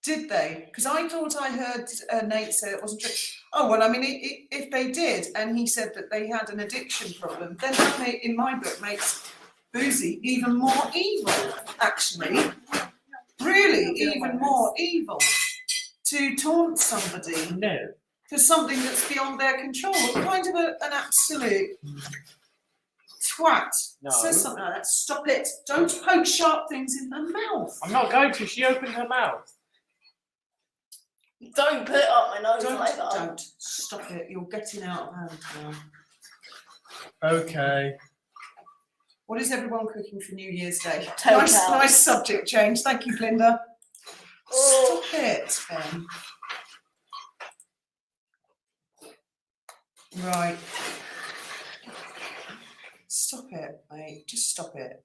Did they? Because I thought I heard Nate say it wasn't true. Oh, well, I mean, if they did, and he said that they had an addiction problem, then that in my book makes Boozy even more evil, actually. Really, even more evil. To taunt somebody No. for something that's beyond their control. What kind of an absolute twat No. says something like that? Stop it. Don't poke sharp things in the mouth. I'm not going to. She opened her mouth. Don't put it up my nose like that. Don't. Stop it. You're getting out of hand now. Okay. What is everyone cooking for New Year's Day? Total. Nice subject change. Thank you, Glinda. Oh. Stop it, Ben. Right. Stop it, mate. Just stop it.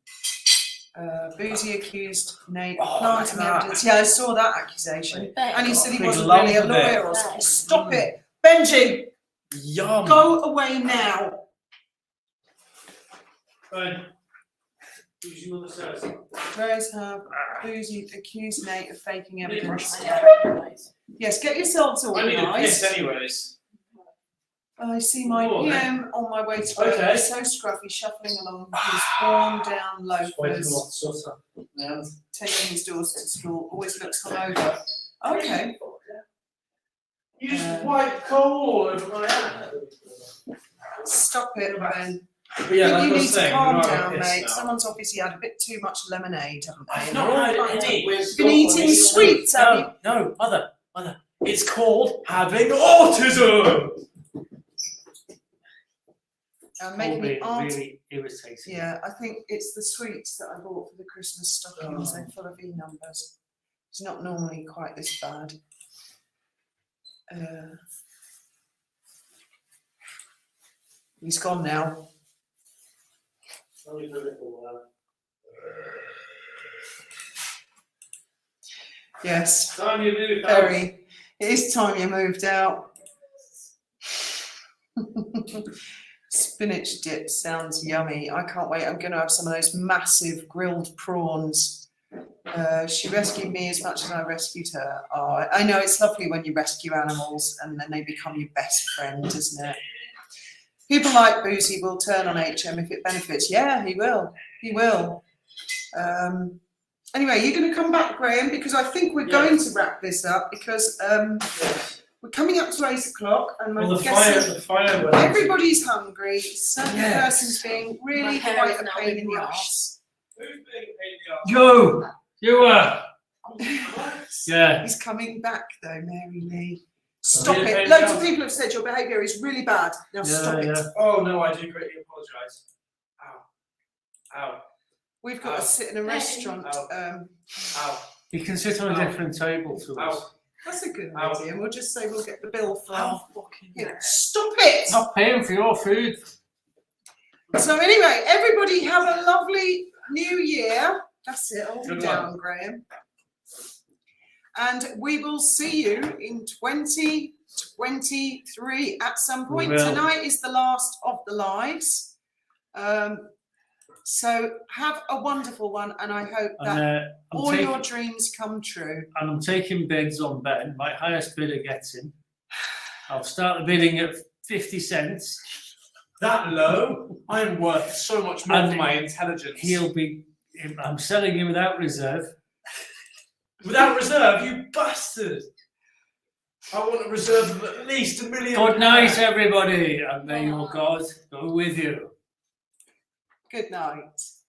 Boozy accused Nate of Oh, planting look at that. evidence. Yeah, I saw that accusation. Bet. And he said he Big wasn't lump really a of lawyer it. or something. Stop it. Benji! Yum. Go away now. Fine. Who's your mother says? Rose have Boozy accused Nate of faking evidence. Nice. Yes, get yourselves I need a piss organised. anyways. I see my Go on, PM on my way to work. Okay. He's so scruffy, shuffling along with his worn down loafers, taking his daughters to school. Always looks hungover. Okay. You just wipe coal all over my hand. Stop it, Ben. But yeah, I like think I you was need to saying, calm we're not down, having a piss mate. now. Someone's obviously had a bit too much lemonade, haven't they? I've And not they're all had fucked any. up. You've been eating sweets, have you? No, mother. It's called having autism. Making me really irritating. Yeah, I think it's the sweets that I bought for the Christmas stockings. They're full of E numbers. It's not normally quite this bad. He's gone now. Only for a little while. Yes, Time you moved out. very. It is time you moved out. Spinach dip sounds yummy. I can't wait. I'm going to have some of those massive grilled prawns. She rescued me as much as I rescued her. Oh, I know it's lovely when you rescue animals and then they become your best friend, isn't it? People like Boozy will turn on HM if it benefits. Yeah, he will. He will. Anyway, you're going to come back, Graham, because I think we're going to wrap this up because we're coming up to 8 o'clock and Well, I'm the guessing fire went. everybody's hungry. Certain Yes. person's being really My hair quite is a now pain in in the rush. arse. Joe, you are. Yeah. He's coming back though, Mary Lee. Stop Really it. pain in Loads the of people have said your behaviour is really bad. Now stop it. Oh no, I do greatly apologise. Ow. We've got Ow. to sit in a restaurant. Ow. You can sit on a Ow. different table to us. Ow. That's a good Ow. idea. And we'll just say we'll get the bill from. Ow. Fucking You know, stop it. Not paying for your food. So anyway, everybody have a lovely new year. That's it. Hold Good down, Graham. And we will see you in 2023 at some point. We will. Tonight is the last of the lives. So have a wonderful one, and I hope that And all your dreams come true. I'm taking bids on Ben. My highest bidder gets him. I'll start the bidding at 50 cents. That low? I'm worth so much more And than my intelligence. I'm selling him without reserve. Without reserve, you bastard! I want a reserve of at least £1 million. Good night, everybody, and may your God go with you. Good night.